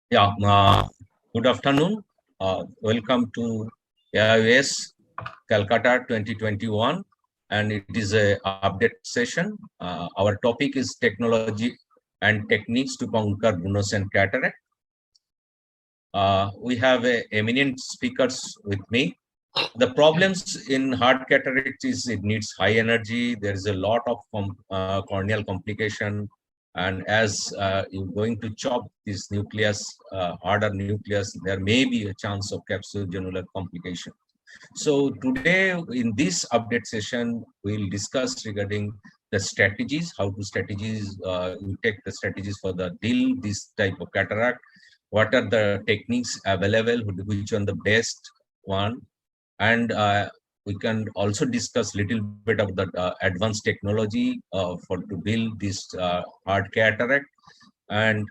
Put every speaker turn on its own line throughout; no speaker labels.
Yeah, good afternoon. Welcome to AIS Calcutta 2021, and it is a update session. Our topic is technology and techniques to conquer Brunos and cataract. We have eminent speakers with me. The problems in hard cataract is it needs high energy. There is a lot of corneal complication, and as you're going to chop this nucleus, harder nucleus, there may be a chance of capsulogenular complication. So today in this update session, we'll discuss regarding the strategies, how to strategies, you take the strategies for the deal, this type of cataract, what are the techniques available, which one the best one, and we can also discuss little bit of the advanced technology for to build this hard cataract, and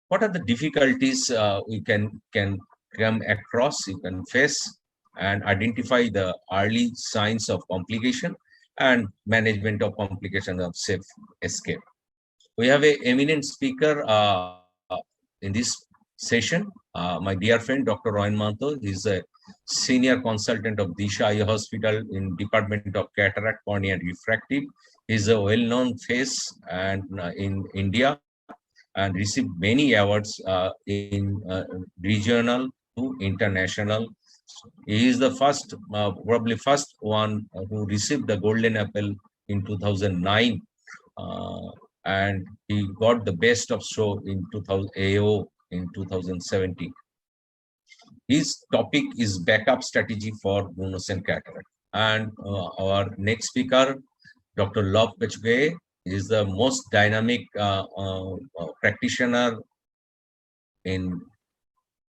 what are the difficulties we can come across, you can face, and identify the early signs of complication and management of complication of safe escape. We have a eminent speaker in this session, my dear friend, Dr. Rohan Manto. He's a senior consultant of Disha Eye Hospital in Department of Cataract, Cornea and Refractive. He's a well-known face and in India, and received many awards in regional to international. He is the first, probably first one who received the Golden Apple in 2009, uh, and he got the best of show in 2000 AO in 2017. His topic is backup strategy for Brunos and cataract. And our next speaker, Dr. Love Pechgue, is the most dynamic practitioner in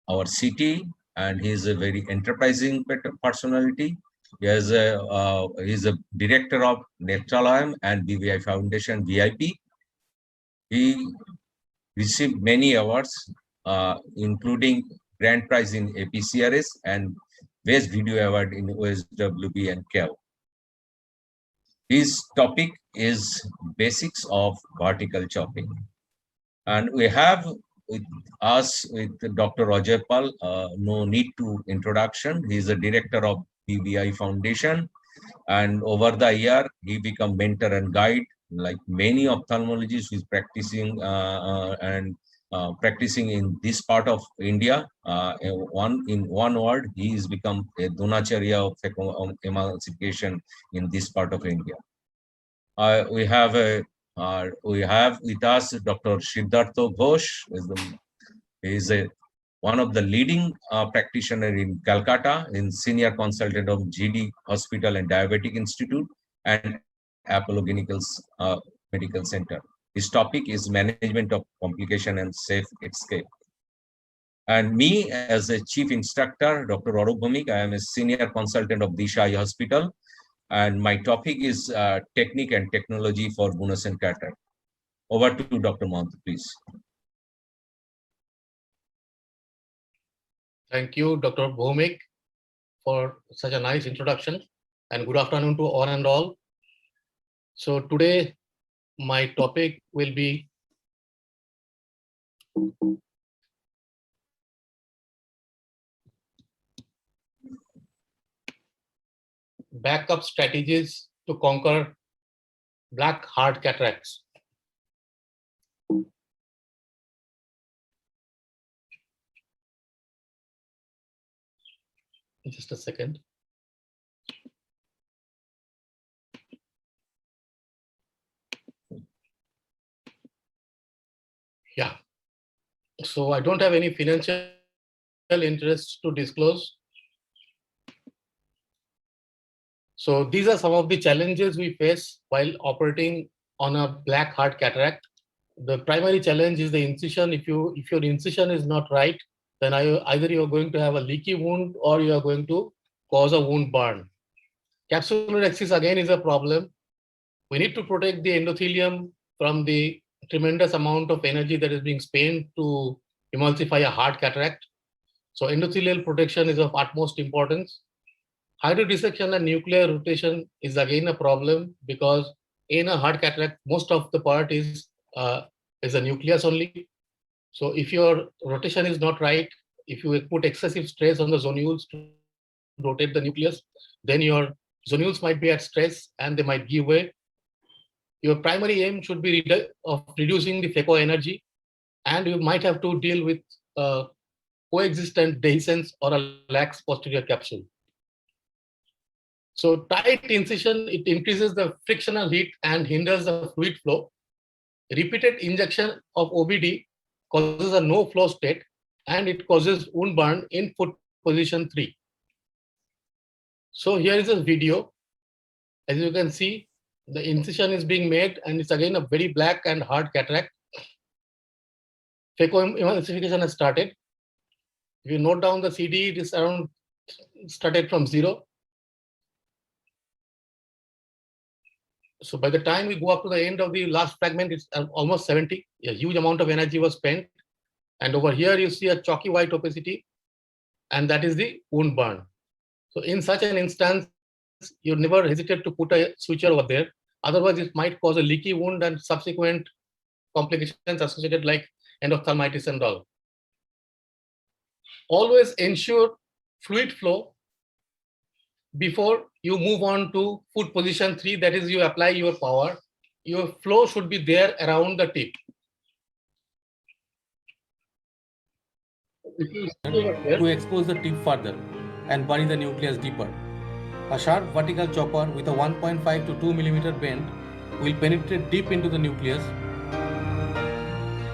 our city, and he is a very enterprising personality. He is a director of Netralayam and BVI Foundation VIP. He received many awards, including Grand Prize in APCRS and Best Video Award in OSWB and CAL. His topic is basics of vertical chopping. And we have with us with Dr. Roger Pal, no need to introduction. He is the director of BBI Foundation, and over the year he become mentor and guide like many ophthalmologists who is practicing and practicing in this part of India. In one word, he has become a Dronacharya of emancipation in this part of India. We have with us Dr. Siddhartha Ghosh. He is one of the leading practitioner in Calcutta, in senior consultant of GD Hospital and Diabetic Institute and Apollo Clinicals Medical Center. His topic is management of complication and safe escape. And me as a chief instructor, Dr. Arup Bhumik, I am a senior consultant of Disha Eye Hospital, and my topic is technique and technology for Brunos and cataract. Over to Dr. Mahant, please.
Thank you, Dr. Bhumik, for such a nice introduction, and good afternoon to all and all. So today, my topic will be backup strategies to conquer black hard cataracts. Just a second. Yeah. So I don't have any financial interests to disclose. So these are some of the challenges we face while operating on a black hard cataract. The primary challenge is the incision. If your incision is not right, then either you are going to have a leaky wound or you are going to cause a wound burn. Capsular axis again is a problem. We need to protect the endothelium from the tremendous amount of energy that is being spent to emulsify a hard cataract. So endothelial protection is of utmost importance. Hydrodissection and nuclear rotation is again a problem because in a hard cataract, most of the part is a nucleus only. So if your rotation is not right, if you put excessive stress on the zonules to rotate the nucleus, then your zonules might be at stress and they might give way. Your primary aim should be of reducing the phaco energy, and you might have to deal with coexistent dehiscence or a lax posterior capsule. So tight incision, it increases the frictional heat and hinders the fluid flow. Repeated injection of OBD causes a no flow state, and it causes wound burn in foot position 3. So here is a video. As you can see, the incision is being made, and it's again a very black and hard cataract. Phacoemulsification has started. If you note down the CD, it is around started from 0. So by the time we go up to the end of the last fragment, it's almost 70. A huge amount of energy was spent. And over here, you see a chalky white opacity, and that is the wound burn. So in such an instance, you never hesitate to put a suture over there. Otherwise, it might cause a leaky wound and subsequent complications associated like endophthalmitis and all. Always ensure fluid flow before you move on to foot position 3, that is, you apply your power. Your flow should be there around the tip.
To expose the tip further and bury the nucleus deeper. A sharp vertical chopper with a 1.5 to 2 mm bend will penetrate deep into the nucleus.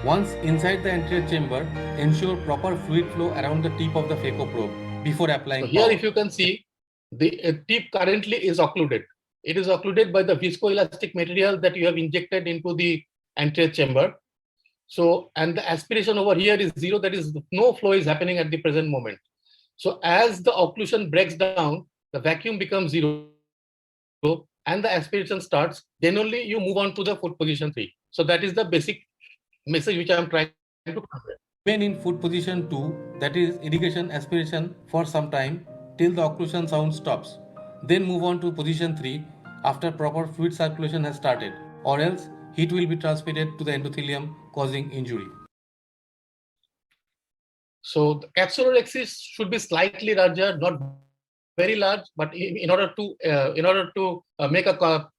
Once inside the anterior chamber, ensure proper fluid flow around the tip of the phaco probe before applying
power. Here, if you can see, the tip currently is occluded. It is occluded by the viscoelastic material that you have injected into the anterior chamber. So, and the aspiration over here is 0, that is, no flow is happening at the present moment. So as the occlusion breaks down, the vacuum becomes 0 and the aspiration starts, then only you move on to the foot position 3. So that is the basic message which I am trying to convey.
Remain in foot position 2, that is irrigation aspiration, for some time till the occlusion sound stops. Then move on to position 3 after proper fluid circulation has started, or else heat will be transmitted to the endothelium, causing injury.
So the capsular axis should be slightly larger, not very large, but in order to make a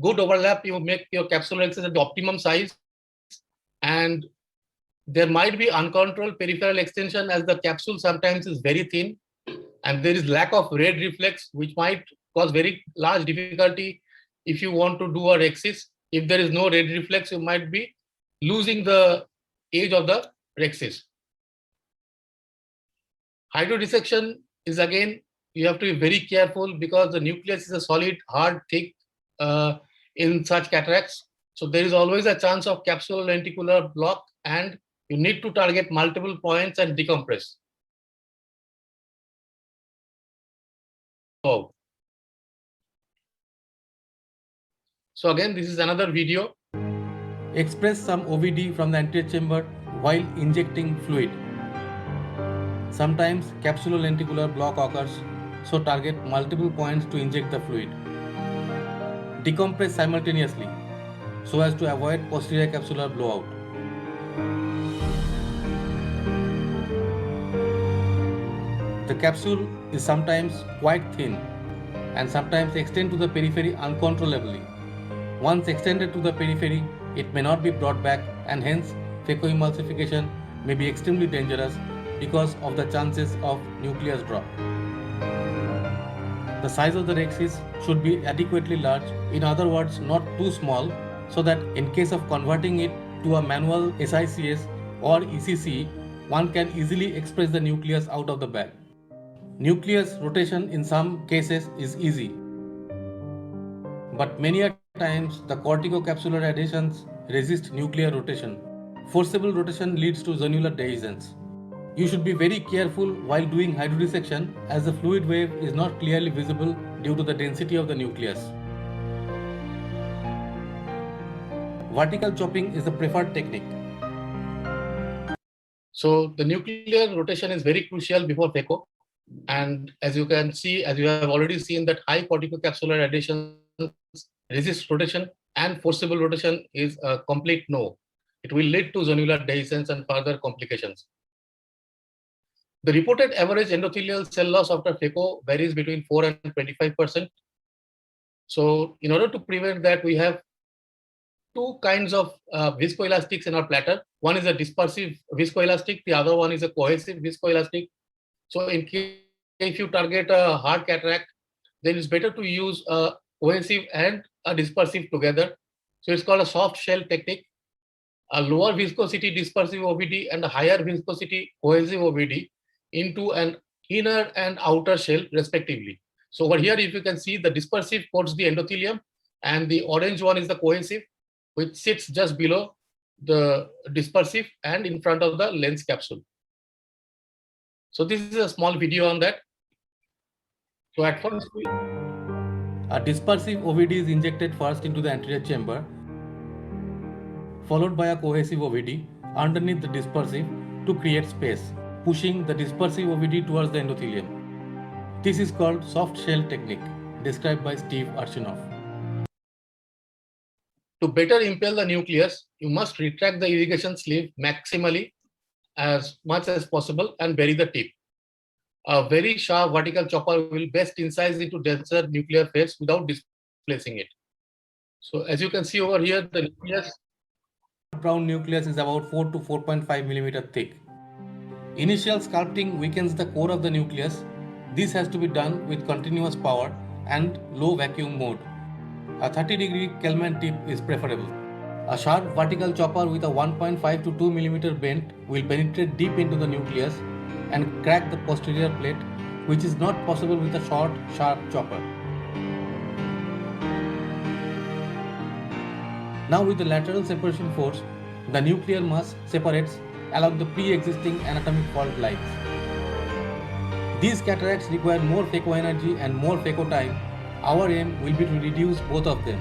good overlap, you make your capsular axis at the optimum size, and there might be uncontrolled peripheral extension as the capsule sometimes is very thin, and there is lack of red reflex, which might cause very large difficulty if you want to do a rhexis. If there is no red reflex, you might be losing the edge of the rhexis. Hydrodissection is, again, you have to be very careful because the nucleus is a solid, hard, thick in such cataracts. So there is always a chance of capsulolenticular block, and you need to target multiple points and decompress. So again, this is another video.
Express some OVD from the anterior chamber while injecting fluid. Sometimes capsulolenticular block occurs, so target multiple points to inject the fluid. Decompress simultaneously so as to avoid posterior capsular blowout. The capsule is sometimes quite thin and sometimes extend to the periphery uncontrollably. Once extended to the periphery, it may not be brought back, and hence phacoemulsification may be extremely dangerous because of the chances of nucleus drop. The size of the rhexis should be adequately large, in other words, not too small, so that in case of converting it to a manual SICS or ECC, one can easily express the nucleus out of the bag. Nucleus rotation in some cases is easy, but many a times the corticocapsular adhesions resist nuclear rotation. Forcible rotation leads to zonular dehiscence. You should be very careful while doing hydrodissection, as the fluid wave is not clearly visible due to the density of the nucleus. Vertical chopping is the preferred technique.
So the nuclear rotation is very crucial before phaco. And as you can see, as you have already seen, that high corticocapsular adhesions resist rotation, and forcible rotation is a complete no. it will lead to zonular dehiscence and further complications. The reported average endothelial cell loss after phaco varies between 4 and 25%. So in order to prevent that, we have two kinds of viscoelastics in our platter. One is a dispersive viscoelastic, the other one is a cohesive viscoelastic. So in case if you target a hard cataract, then it's better to use a cohesive and a dispersive together. So it's called a soft shell technique. A lower viscosity dispersive OVD and a higher viscosity cohesive OVD into an inner and outer shell respectively. So over here, if you can see, the dispersive coats the endothelium and the orange one is the cohesive, which sits just below the dispersive and in front of the lens capsule. So this is a small video on that. So at first,
A dispersive OVD is injected first into the anterior chamber, followed by a cohesive OVD underneath the dispersive to create space, pushing the dispersive OVD towards the endothelium. This is called soft shell technique, described by Steve Archinoff.
to better impale the nucleus, you must retract the irrigation sleeve maximally as much as possible and bury the tip. A very sharp vertical chopper will best incise into denser nuclear face without displacing it. So as you can see over here, the nucleus.
Brown nucleus is about 4 to 4.5 mm thick. Initial sculpting weakens the core of the nucleus. This has to be done with continuous power and low vacuum mode. A 30-degree Kelman tip is preferable. A sharp vertical chopper with a 1.5 to 2 mm bend will penetrate deep into the nucleus and crack the posterior plate, which is not possible with a short, sharp chopper. Now with the lateral separation force, the nuclear mass separates along the pre-existing anatomic fault lines. These cataracts require more phaco energy and more phaco time. Our aim will be to reduce both of them.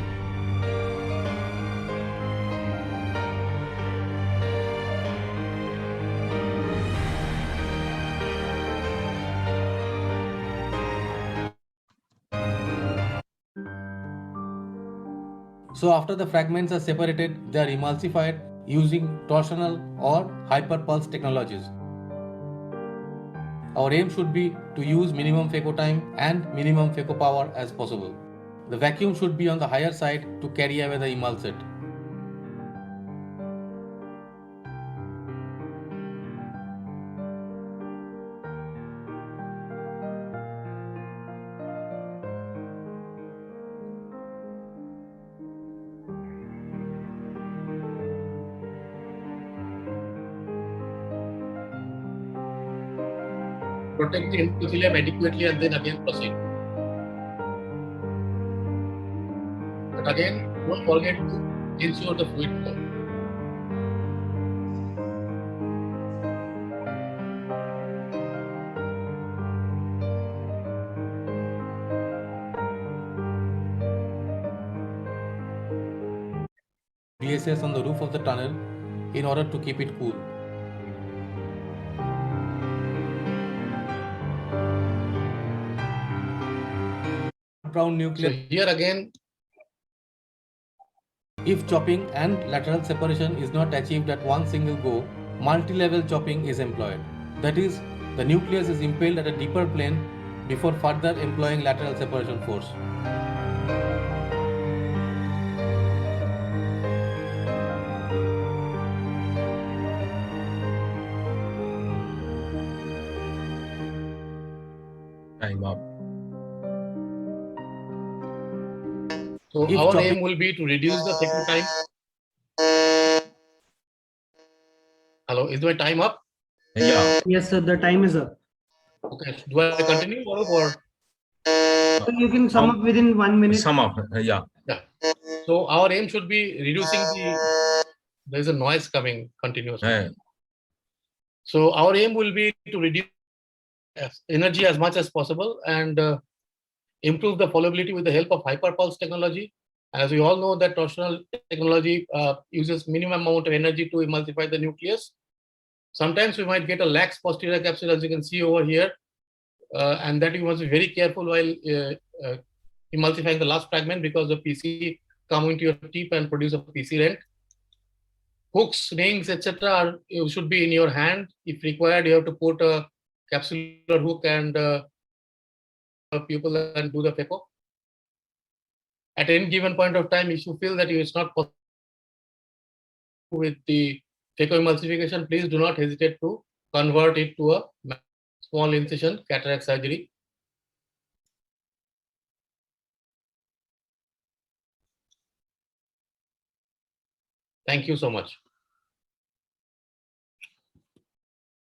So after the fragments are separated, they are emulsified using torsional or hyperpulse technologies. Our aim should be to use minimum phaco time and minimum phaco power as possible. The vacuum should be on the higher side to carry away the emulsate.
Protect the endothelium adequately and then again proceed. But again, don't forget to ensure the fluid flow.
Glaciers on the roof of the tunnel in order to keep it cool. Brown
So
nucleus.
here again,
If chopping and lateral separation is not achieved at one single go, multi-level chopping is employed. That is, the nucleus is impaled at a deeper plane before further employing lateral separation force.
Time up.
so
If
our
chopping-
aim will be to reduce the phaco time. Hello, is my time up?
Yeah.
Yes, sir, the time is up.
Okay, do I continue or?
So you can sum up within 1 minute.
Sum up. Yeah.
So our aim should be reducing the, there's a noise coming continuously.
Eh,
So our aim will be to reduce energy as much as possible and improve the followability with the help of hyperpulse technology. As we all know that torsional technology uses minimum amount of energy to emulsify the nucleus. Sometimes we might get a lax posterior capsule, as you can see over here, and that you must be very careful while emulsifying the last fragment because the PC come into your tip and produce a PC rent. hooks, rings, etc. should be in your hand. If required, you have to put a capsular hook and pupil and do the phaco. At any given point of time, if you feel that it's not possible with the phacoemulsification, please do not hesitate to convert it to a small incision cataract surgery. Thank you so much.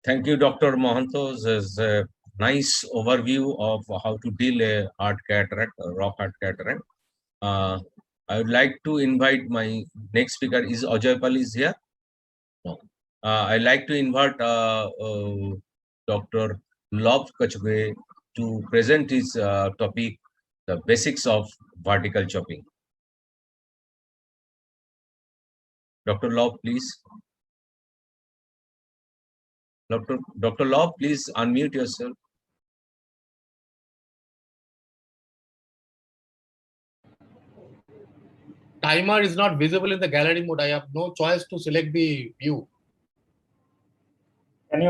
Thank you, Dr. Mohantos. There's a nice overview of how to deal a hard cataract, a raw hard cataract. I would like to invite my next speaker. Is Ajoypal is here? No. I'd like to invite Dr. Lobh Kachhue to present his topic, the basics of vertical chopping. Dr. Lobh, please. Dr. Lobh, please unmute yourself.
Timer is not visible in the gallery mode. I have no choice to select the view.
Can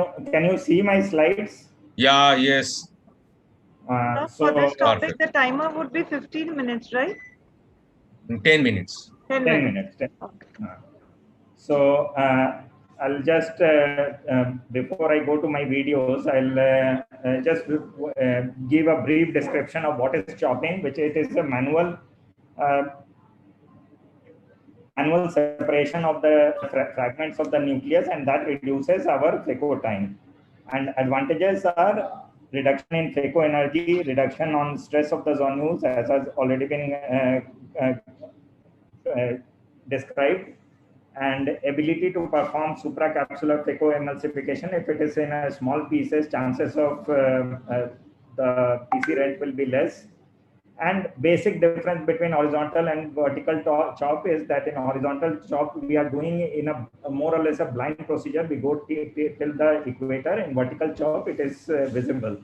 you see my slides?
Yeah, yes.
For this topic,
perfect.
the timer would be 15 minutes, right?
10 minutes.
10 minutes.
Okay. So I'll just, before I go to my videos, I'll just give a brief description of what is chopping, which it is a manual separation of the fragments of the nucleus, and that reduces our phaco time. And advantages are reduction in phaco energy, reduction on stress of the zonules, as has already been described, and ability to perform supracapsular phacoemulsification. If it is in a small pieces, chances of the PC rent will be less. And basic difference between horizontal and vertical chop is that in horizontal chop, we are doing in a more or less a blind procedure. We go till the equator. In vertical chop, it is visible.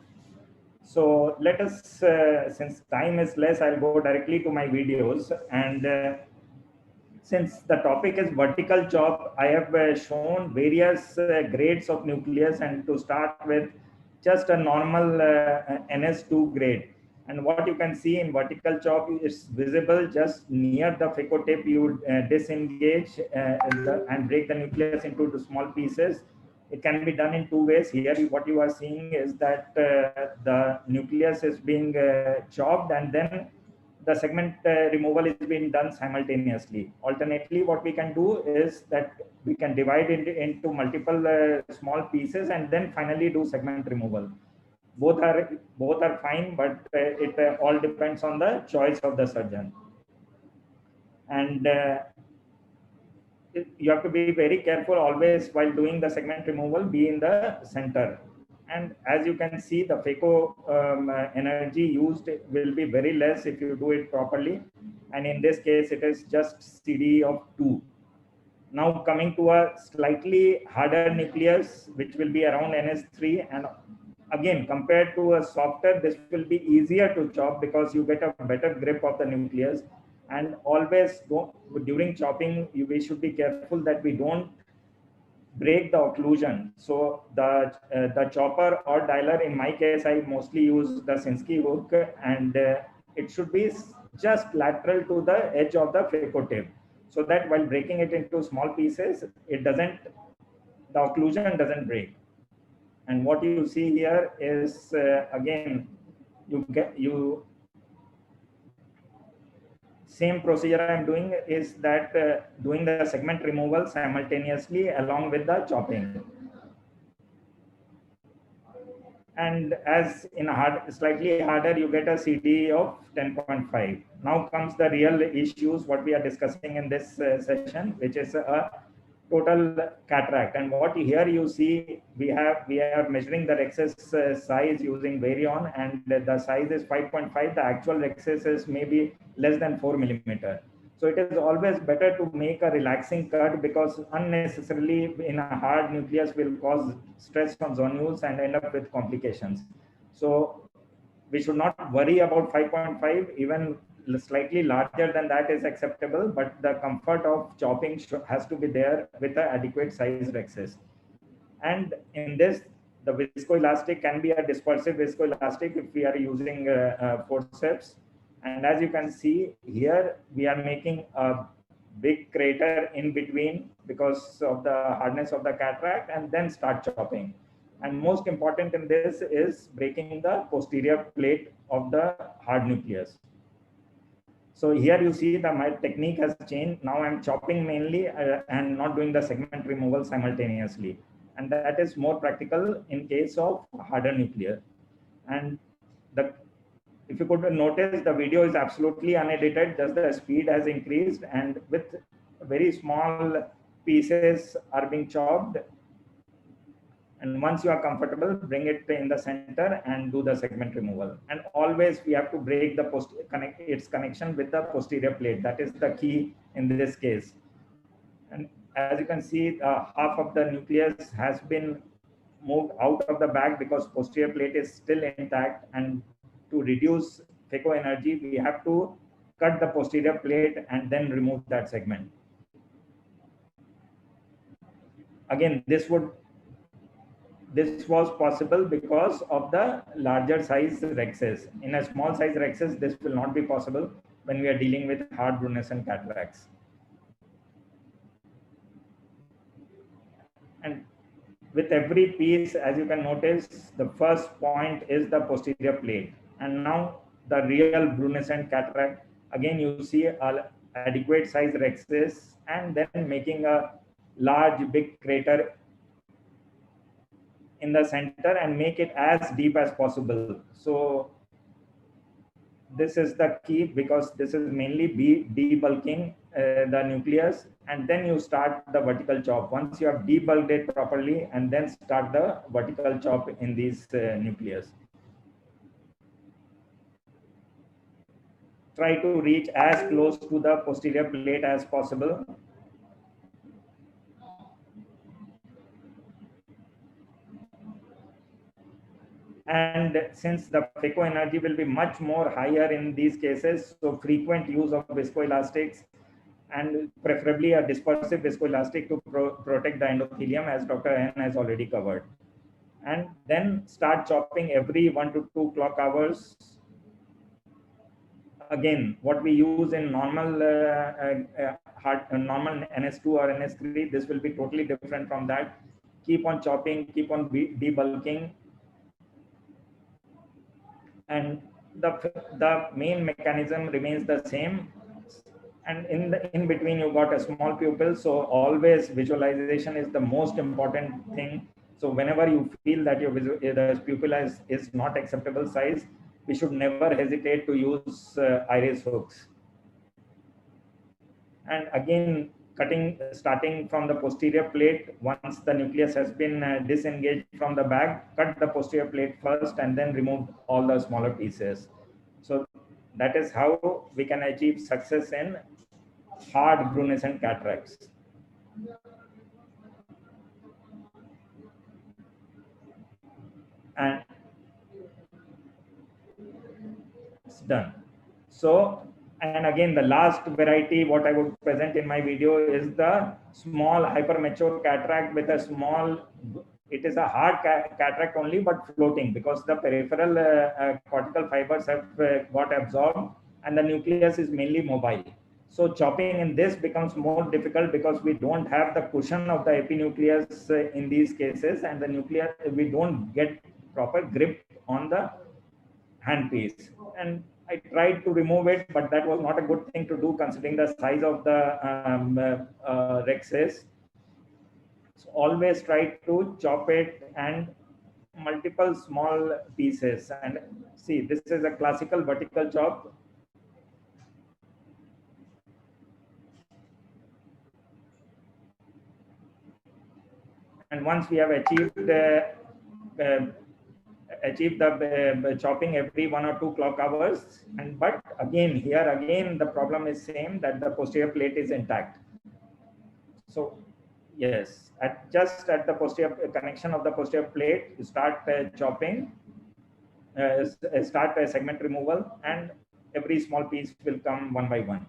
So let us, since time is less, I'll go directly to my videos. And since the topic is vertical chop, I have shown various grades of nucleus, and to start with just a normal NS2 grade. And what you can see in vertical chop is visible just near the phaco tip. You disengage and break the nucleus into the small pieces. It can be done in two ways. Here, what you are seeing is that the nucleus is being chopped, and then the segment removal is being done simultaneously. Alternately, what we can do is that we can divide it into multiple small pieces and then finally do segment removal. Both are fine, but it all depends on the choice of the surgeon. And you have to be very careful always while doing the segment removal, be in the center. And as you can see, the phaco energy used will be very less if you do it properly. And in this case, it is just CD of 2. Now coming to a slightly harder nucleus, which will be around NS3. And again, compared to a softer, this will be easier to chop because you get a better grip of the nucleus. And always during chopping, we should be careful that we don't break the occlusion. So the chopper or dialer, in my case, I mostly use the Sinskey hook, and it should be just lateral to the edge of the phaco tip, so that while breaking it into small pieces, the occlusion doesn't break. And what you see here is again, same procedure I'm doing is that doing the segment removal simultaneously along with the chopping. And as in slightly harder, you get a CD of 10.5. Now comes the real issues, what we are discussing in this session, which is a total cataract. And what here you see, we are measuring the rhexis size using Varian, and the size is 5.5. The actual rhexis is maybe less than 4 millimeter. So it is always better to make a relaxing cut, because unnecessarily in a hard nucleus will cause stress on zonules and end up with complications. So we should not worry about 5.5. Even slightly larger than that is acceptable, but the comfort of chopping has to be there with the adequate size rexes. And in this, the viscoelastic can be a dispersive viscoelastic if we are using forceps. And as you can see here, we are making a big crater in between because of the hardness of the cataract, and then start chopping. And most important in this is breaking the posterior plate of the hard nucleus. So here you see that my technique has changed. Now I'm chopping mainly and not doing the segment removal simultaneously. And that is more practical in case of harder nuclear. And if you could notice, the video is absolutely unedited, just the speed has increased, and with very small pieces are being chopped. And once you are comfortable, bring it in the center and do the segment removal. And always we have to break the its connection with the posterior plate. That is the key in this case. And as you can see, half of the nucleus has been moved out of the bag because posterior plate is still intact. And to reduce phaco energy, we have to cut the posterior plate and then remove that segment. Again, this was possible because of the larger size rexes. In a small size rexes, this will not be possible when we are dealing with hard brunescent cataracts. And with every piece, as you can notice, the first point is the posterior plate. And now the real brunescent cataract, again, you see adequate size rexes and then making a large, big crater in the center and make it as deep as possible. So this is the key, because this is mainly debulking the nucleus, and then you start the vertical chop. Once you have debulked it properly, and then start the vertical chop in these nucleus. Try to reach as close to the posterior plate as possible. And since the phaco energy will be much more higher in these cases, so frequent use of viscoelastics, and preferably a dispersive viscoelastic to protect the endothelium, as Dr. N has already covered. And then start chopping every 1 to 2 clock hours. Again, what we use in normal normal NS2 or NS3, this will be totally different from that. Keep on chopping, keep on debulking. And the main mechanism remains the same. And in between, you got a small pupil. So always visualization is the most important thing. So whenever you feel that your the pupil is not acceptable size, we should never hesitate to use iris hooks. And again, starting from the posterior plate, once the nucleus has been disengaged from the bag, cut the posterior plate first and then remove all the smaller pieces. So that is how we can achieve success in hard brunescent cataracts. And it's done. So, and again, the last variety, what I would present in my video is the small hypermature cataract with a small, it is a hard cataract only, but floating, because the peripheral cortical fibers have got absorbed and the nucleus is mainly mobile. So chopping in this becomes more difficult because we don't have the cushion of the epinucleus in these cases, and the nucleus, we don't get proper grip on the handpiece. And I tried to remove it, but that was not a good thing to do considering the size of the rexes. So always try to chop it and multiple small pieces. And see, this is a classical vertical chop. And once we have achieved the chopping every 1 or 2 clock hours, and but again the problem is same, that the posterior plate is intact. So yes, just at the posterior connection of the posterior plate, you start chopping, start segment removal, and every small piece will come one by one.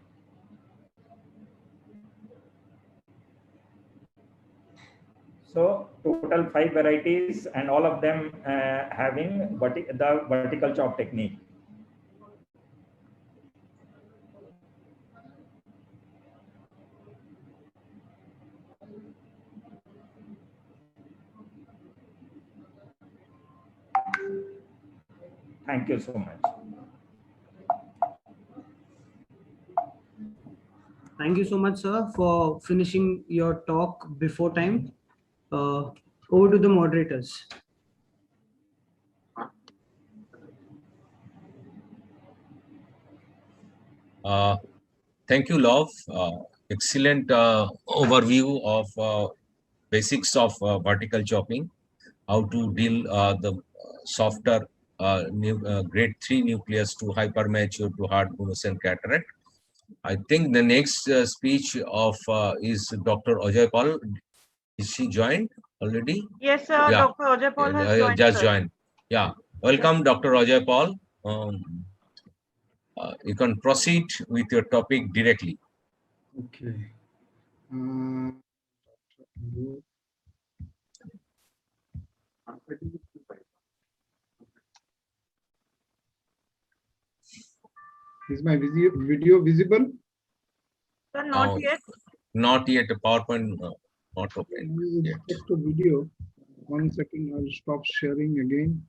So total 5 varieties, and all of them having the vertical chop technique. Thank you so much.
Thank you so much, sir, for finishing your talk before time. Over to the moderators.
Thank you, Love. Excellent overview of basics of vertical chopping, how to deal the softer grade 3 nucleus to hypermature to hard Bunsen cataract. I think the next speech of is Dr. Ajay Paul. Is she joined already?
Yes, sir.
Yeah.
Dr. Ajay Paul has joined.
Just
sir.
joined. Yeah. Welcome, Dr. Ajay Paul. You can proceed with your topic directly.
Okay. Is my video visible?
Sir, not yet.
Not yet. A PowerPoint not open yet.
Just a video. 1 second, I'll stop sharing again.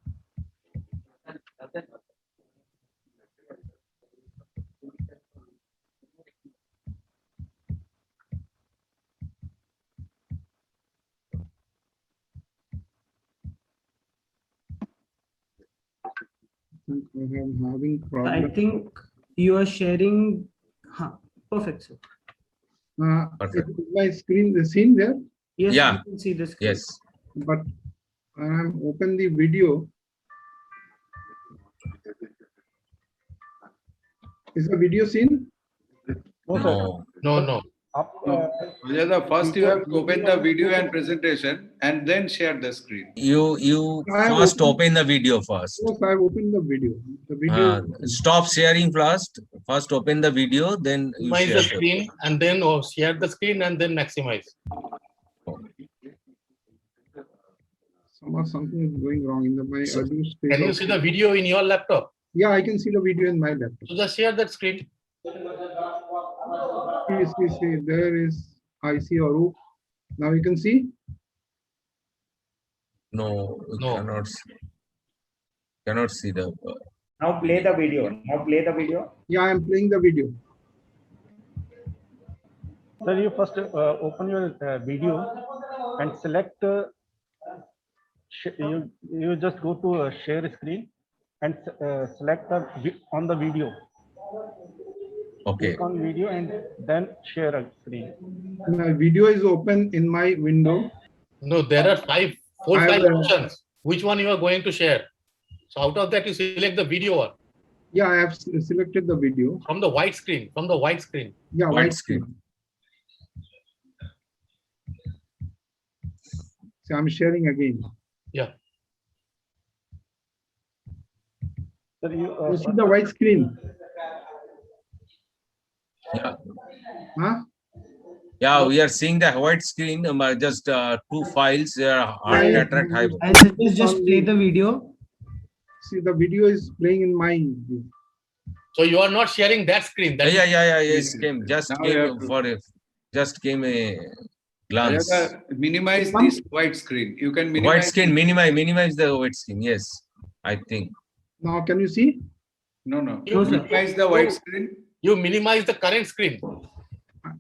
I'm having problem.
I think you are sharing. Perfect, sir.
Perfect.
Is my screen the seen there?
Yes,
Yeah.
you can see the screen.
Yes.
But I'm open the video. Is the video seen?
No.
No.
Ajay, first you have to open the video and presentation and then share the screen.
You
I have
first
opened-
open the video first.
Yes, I've opened the video. The video.
Stop sharing first. First open the video, then you
Minimize
share
the screen and then share the screen and then maximize.
Something is going wrong in my
So,
audio stage.
Can you see the video in your laptop?
Yeah, I can see the video in my laptop.
So just share that screen.
See, there is I see Arup. Now you can see.
No, we
No.
cannot see the.
Now play the video. Now play the video.
Yeah, I am playing the video.
Sir, you first open your video and select. You just go to share screen and select on the video.
Okay.
Click on video and then share a screen.
My video is open in my window.
No, there are five
I have,
options. Which one you are going to share? So out of that, you select the video one
Yeah, I have selected the video.
from the white screen. From the white screen.
Yeah,
White
white
screen.
screen. So I'm sharing again.
Yeah.
Sir,
You see the white screen?
Yeah.
Huh?
Yeah, we are seeing the white screen. Just two files. Hard
Yeah,
cataract high.
I'll suggest just play the video.
See, the video is playing in my.
So you are not sharing that screen. That
Yeah. Yes, came just
Now you
came
have to-
for a just came a glance.
Ajay, minimize this white screen. You can minimize.
White screen, minimize the white screen. Yes, I think.
Now, can you see?
No.
No, sir.
Minimize the white screen.
you minimize the current screen.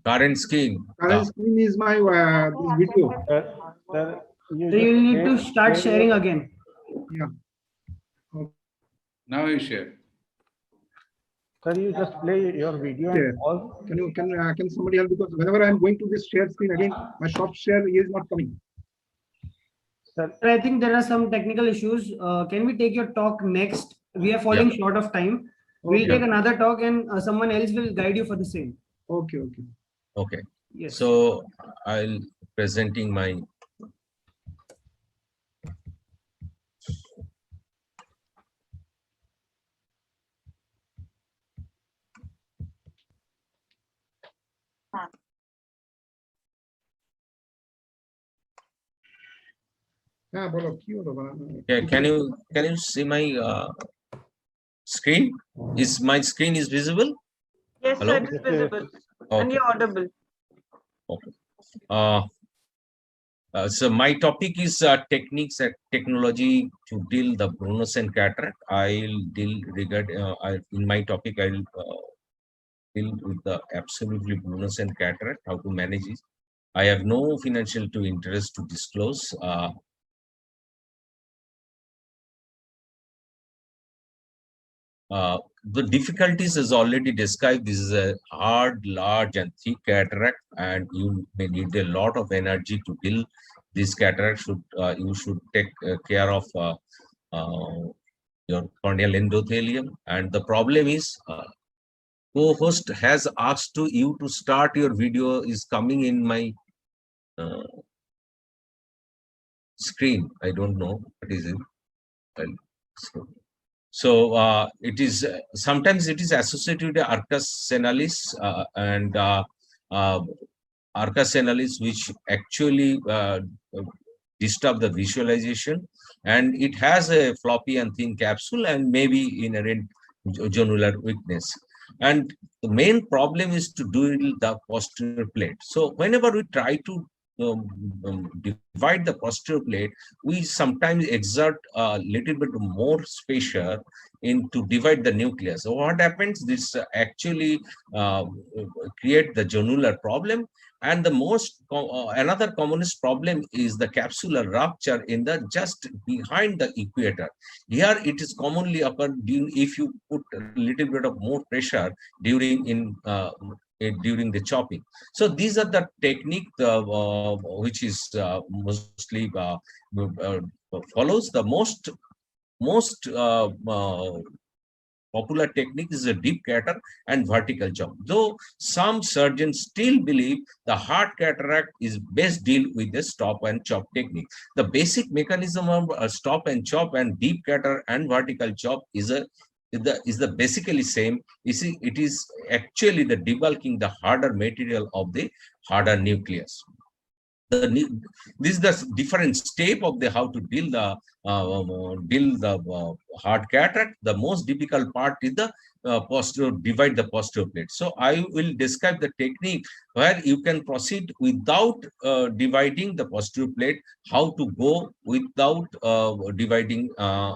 Current screen.
Current screen is my this video.
Sir,
So you need to start sharing again.
Now you share.
Sir, you just play your video
Share.
and all.
Can somebody help, because whenever I'm going to this share screen again, my shop share is not coming.
Sir,
I think there are some technical issues. Can we take your talk next? We are falling short of time. We'll
Okay.
take another talk and someone else will guide you for the same.
Okay.
Okay.
Yes.
So I'll presenting my.
हाँ बोलो क्यों तो
Can you see my screen? Is my screen is visible?
Yes,
Hello?
sir, it is visible. And
Okay.
you're audible.
Okay. So my topic is techniques and technology to deal the Brunnesen cataract. I'll deal in my topic. I'll deal with the absolutely Brunnesen cataract, how to manage it. I have no financial interest to disclose. The difficulties is already described. This is a hard, large, and thick cataract, and you may need a lot of energy to build this cataract. You should take care of your corneal endothelium. And the problem is, co-host has asked you to start your video. Is coming in my screen. I don't know what is it. So it is sometimes it is associated with Arcus senalis and Arcus senalis, which actually disturb the visualization, and it has a floppy and thin capsule and maybe inherent zonular weakness. And the main problem is to do the posterior plate. So whenever we try to divide the posterior plate, we sometimes exert a little bit more pressure to divide the nucleus. So what happens? This actually create the zonular problem. And the another commonest problem is the capsular rupture in the just behind the equator. Here it is commonly occurred if you put a little bit of more pressure during the chopping. So these are the technique which is mostly follows the most popular technique is a deep cataract and vertical chop. Though some surgeons still believe the hard cataract is best dealt with the stop and chop technique. The basic mechanism of stop and chop and deep cataract and vertical chop is basically same. You see, it is actually the debulking the harder material of the harder nucleus. This is the different step of the how to deal the hard cataract. The most difficult part is the divide the posterior plate. So I will describe the technique where you can proceed without dividing the posterior plate, how to go without dividing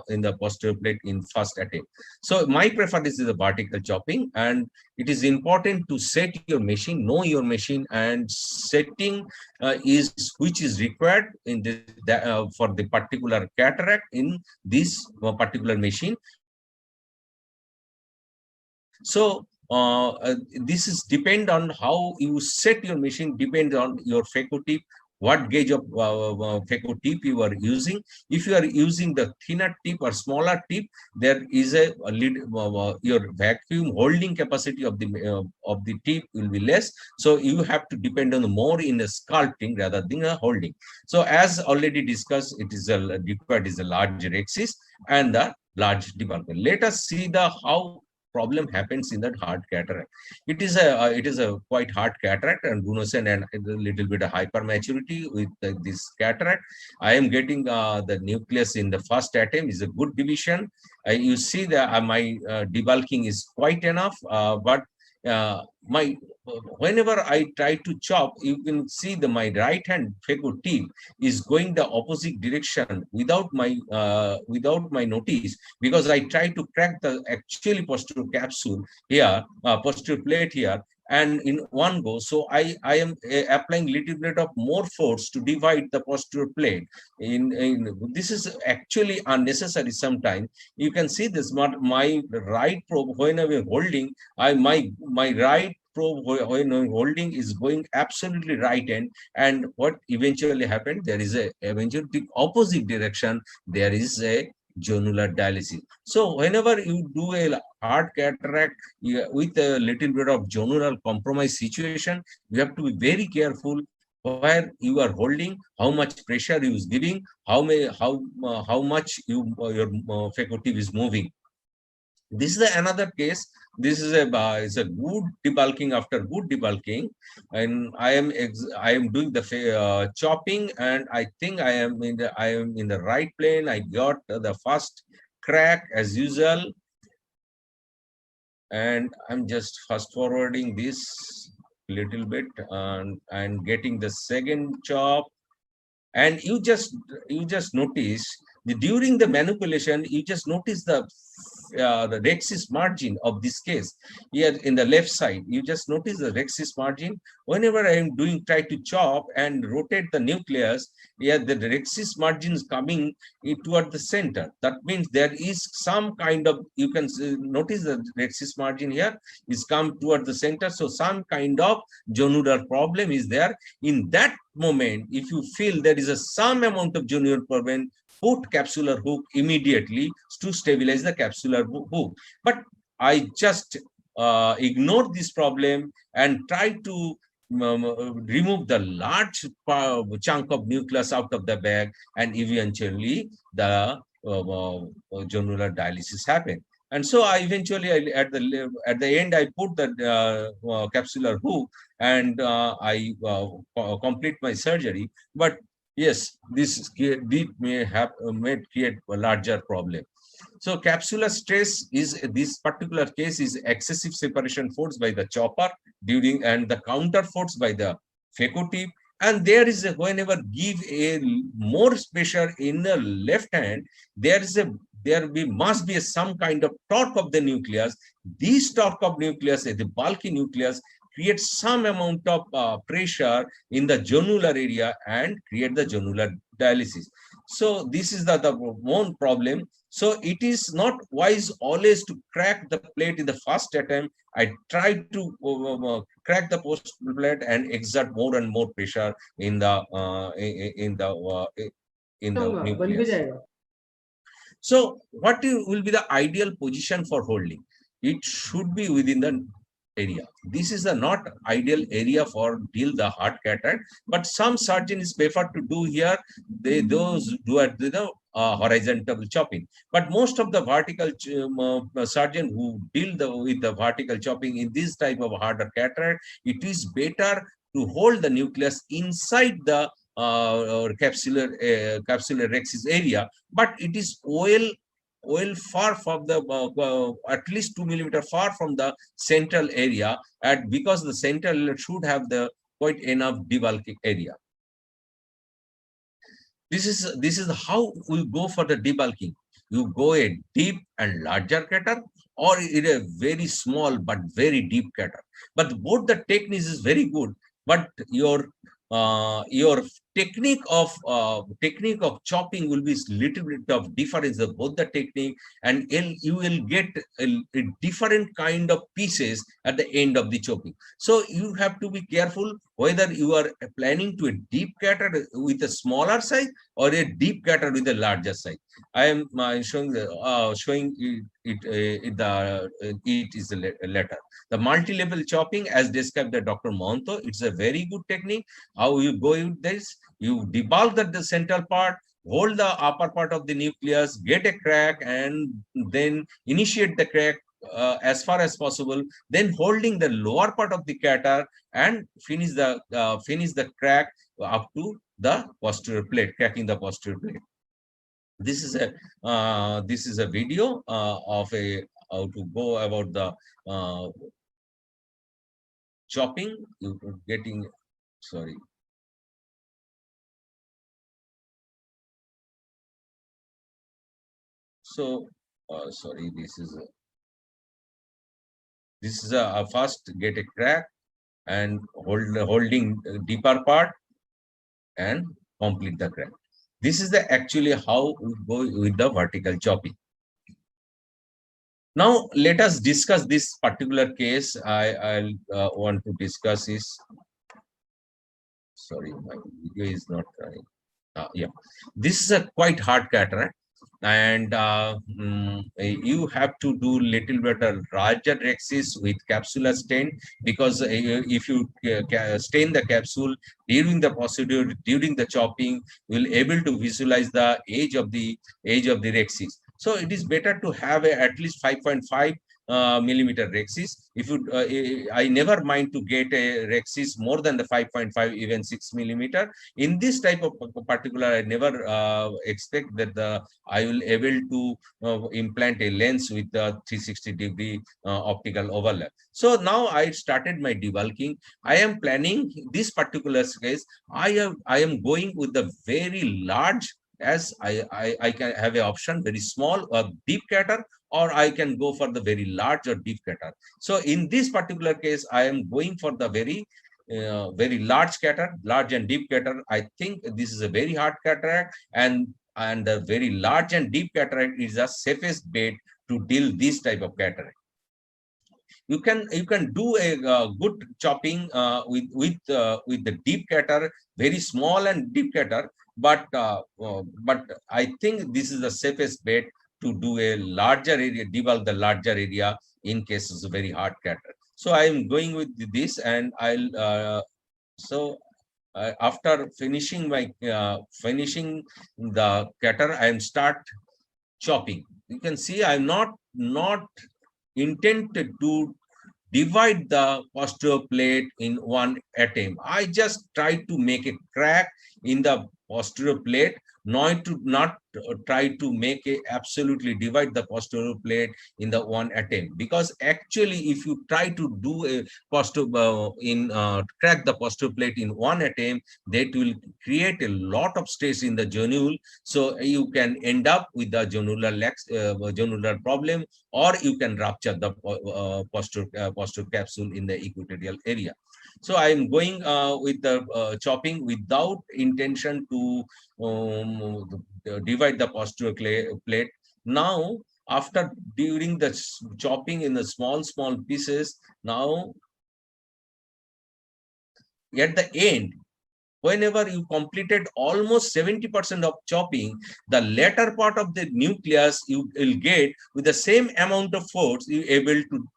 in the posterior plate in first attempt. So my preferred is the vertical chopping, and it is important to set your machine, know your machine, and setting which is required in this for the particular cataract in this particular machine. So this is depend on how you set your machine, depends on your phaco tip, what gauge of phaco tip you are using. If you are using the thinner tip or smaller tip, there is a lead, your vacuum holding capacity of the tip will be less. So you have to depend on more in a sculpting rather than a holding. So as already discussed, it is required is a large rhexis and the large debulker. Let us see the how problem happens in that hard cataract. It is a quite hard cataract and Brunnesen and a little bit of hypermaturity with this cataract. I am getting the nucleus in the first attempt is a good division. You see that my debulking is quite enough, but whenever I try to chop, you can see my right hand phaco tip is going the opposite direction without my notice, because I try to crack the actually posterior capsule here, posterior plate here, and in one go. So I am applying little bit of more force to divide the posterior plate. This is actually unnecessary sometimes. You can see this, my right probe when I'm holding, my right probe when I'm holding is going absolutely right end, and what eventually happened, there is eventually opposite direction, there is a zonular dialysis. So whenever you do a hard cataract with a little bit of zonular compromise situation, you have to be very careful where you are holding, how much pressure you is giving, how much your phaco tip is moving. This is another case. This is a good debulking. After good debulking, and I am doing the chopping, and I think I am in the right plane. I got the first crack as usual, and I'm just fast forwarding this little bit and getting the second chop. And you just notice during the manipulation, you just notice the rhexis margin of this case here in the left side. You just notice the rhexis margin. Whenever I am try to chop and rotate the nucleus, here the rhexis margin is coming toward the center. That means there is some kind of, you can notice the rhexis margin here is come toward the center. So some kind of zonular problem is there. In that moment, if you feel there is some amount of zonular problem, put capsular hook immediately to stabilize the capsular hook. But I just ignore this problem and try to remove the large chunk of nucleus out of the bag, and eventually the zonular dialysis happened. And so I eventually, at the end, I put the capsular hook and I complete my surgery. But yes, this may create a larger problem. So capsular stress is, this particular case is excessive separation force by the chopper and the counter force by the phaco tip. And there is whenever give a more pressure in the left hand, must be some kind of torque of the nucleus. This torque of nucleus, the bulky nucleus, creates some amount of pressure in the zonular area and create the zonular dialysis. So this is the one problem. So it is not wise always to crack the plate in the first attempt. I try to crack the post plate and exert more and more pressure in the nucleus. So what will be the ideal position for holding? It should be within the area. This is not ideal area for deal the heart cataract, but some surgeons prefer to do here. Those do at the horizontal chopping. But most of the vertical surgeon who deal with the vertical chopping in this type of heart cataract, it is better to hold the nucleus inside the capsular rhexis area, but it is well far from the at least 2 millimeter far from the central area, because the central should have the quite enough debulking area. This is how we go for the debulking. You go a deep and larger catheter, or in a very small but very deep catheter. But both the techniques is very good, but your technique of chopping will be little bit of difference of both the technique, and you will get a different kind of pieces at the end of the chopping. So you have to be careful whether you are planning to a deep catheter with a smaller size or a deep catheter with a larger size. I am showing it is a letter. The multi-level chopping, as described by Dr. Mohanto, it's a very good technique. How you go with this? You debulk the central part, hold the upper part of the nucleus, get a crack, and then initiate the crack as far as possible. Then holding the lower part of the catheter and finish the crack up to the posterior plate, cracking the posterior plate. This is a video of how to go about the chopping. So sorry, this is a first get a crack and holding deeper part and complete the crack. This is actually how we go with the vertical chopping. Now let us discuss this particular case. I want to discuss is, sorry, my video is not running. Yeah, this is a quite hard cataract, and you have to do little bit of larger rhexis with capsular stain, because if you stain the capsule during the procedure, during the chopping, you will able to visualize the edge of the rhexis. So it is better to have at least 5.5 millimeter rexis. If you, I never mind to get a rexis more than the 5.5, even 6 millimeter. In this type of particular, I never expect that I will able to implant a lens with the 360-degree optical overlap. So now I started my debulking. I am planning this particular case. I am going with the very large, as I can have an option, very small or deep cutter, or I can go for the very large or deep cutter. So in this particular case, I am going for the very large cutter, large and deep cutter. I think this is a very hard cataract, and the very large and deep cataract is the safest bet to deal this type of cataract. You can do a good chopping with the deep cutter, very small and deep cutter, but I think this is the safest bet to do a larger area, debulk the larger area in cases of very hard cutter. So I am going with this, and I'll after finishing the cutter, I am start chopping. You can see I'm not intended to divide the posterior plate in one attempt. I just try to make a crack in the posterior plate, not try to make a absolutely divide the posterior plate in the one attempt. Because actually, if you try to do a crack the posterior plate in one attempt, that will create a lot of stress in the granule. So you can end up with the granular problem, or you can rupture the posterior capsule in the equatorial area. So I am going with the chopping without intention to divide the posterior plate. Now, after during the chopping in the small pieces, now at the end, whenever you completed almost 70% of chopping, the latter part of the nucleus you will get with the same amount of force, you able to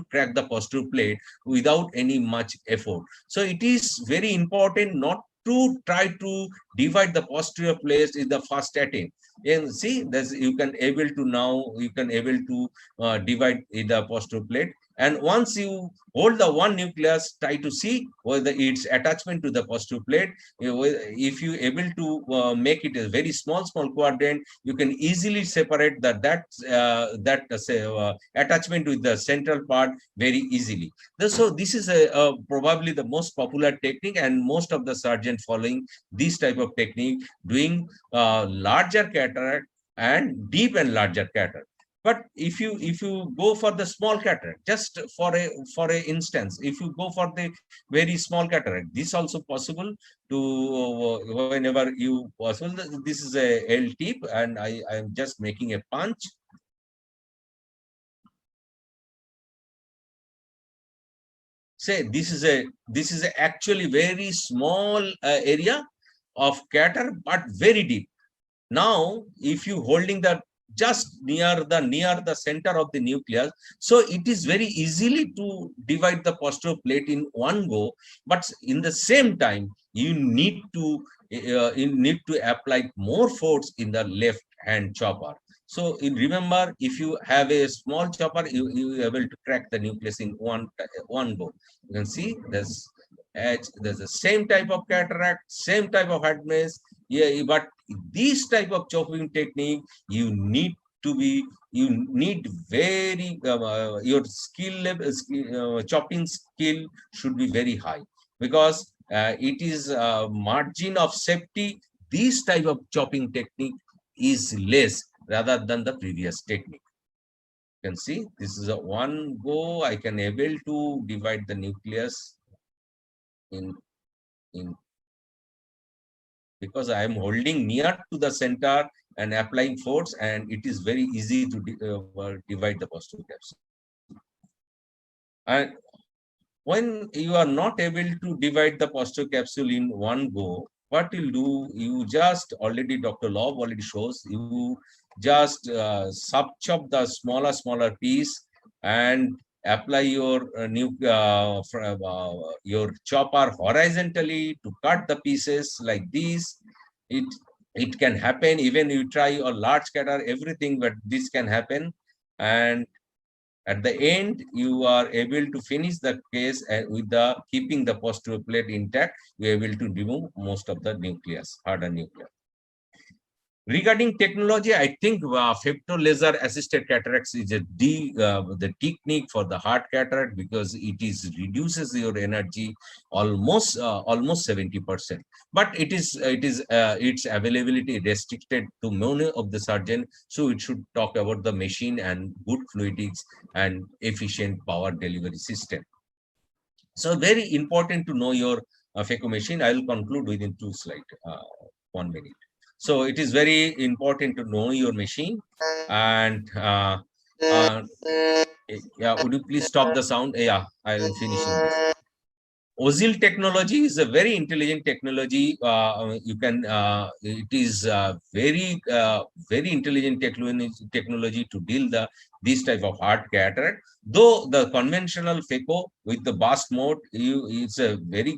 crack the posterior plate without any much effort. So it is very important not to try to divide the posterior plate in the first attempt. And see, you can able to divide the posterior plate. And once you hold the one nucleus, try to see whether its attachment to the posterior plate. If you able to make it a very small quadrant, you can easily separate that attachment with the central part very easily. So this is probably the most popular technique, and most of the surgeons following this type of technique, doing larger cataract and deep and larger cataract. But if you go for the small cataract, just for a instance, if you go for the very small cataract, this also possible to whenever you possible. This is a L tip, and I am just making a punch. Say this is actually very small area of cataract, but very deep. Now, if you holding the just near the center of the nucleus, so it is very easily to divide the posterior plate in one go. But in the same time, you need to apply more force in the left hand chopper. So remember, if you have a small chopper, you are able to crack the nucleus in one go. You can see there's the same type of cataract, same type of hardness. Yeah, but this type of chopping technique, you need very your skill level, chopping skill should be very high, because it is margin of safety. This type of chopping technique is less rather than the previous technique. You can see this is a one go. I can able to divide the nucleus in because I am holding near to the center and applying force, and it is very easy to divide the posterior capsule. And when you are not able to divide the posterior capsule in one go, what you'll do, you just already, Dr. Lob already shows, you just sub-chop the smaller piece and apply your your chopper horizontally to cut the pieces like this. it can happen. Even you try a large cataract, everything, but this can happen. And at the end, you are able to finish the case with the keeping the posterior plate intact. You are able to remove most of the nucleus, harder nucleus. Regarding technology, I think femto laser assisted cataracts is the technique for the hard cataract, because it is reduces your energy almost 70%. But its availability restricted to many of the surgeon. So it should talk about the machine and good fluidics and efficient power delivery system. So very important to know your phaco machine. I will conclude within 2 slides, 1 minute. So it is very important to know your machine. And yeah, would you please stop the sound? Yeah, I will finish this. Ozil technology is a very intelligent technology. It is very intelligent technology to deal this type of hard cataract. Though the conventional phaco with the burst mode, it's a very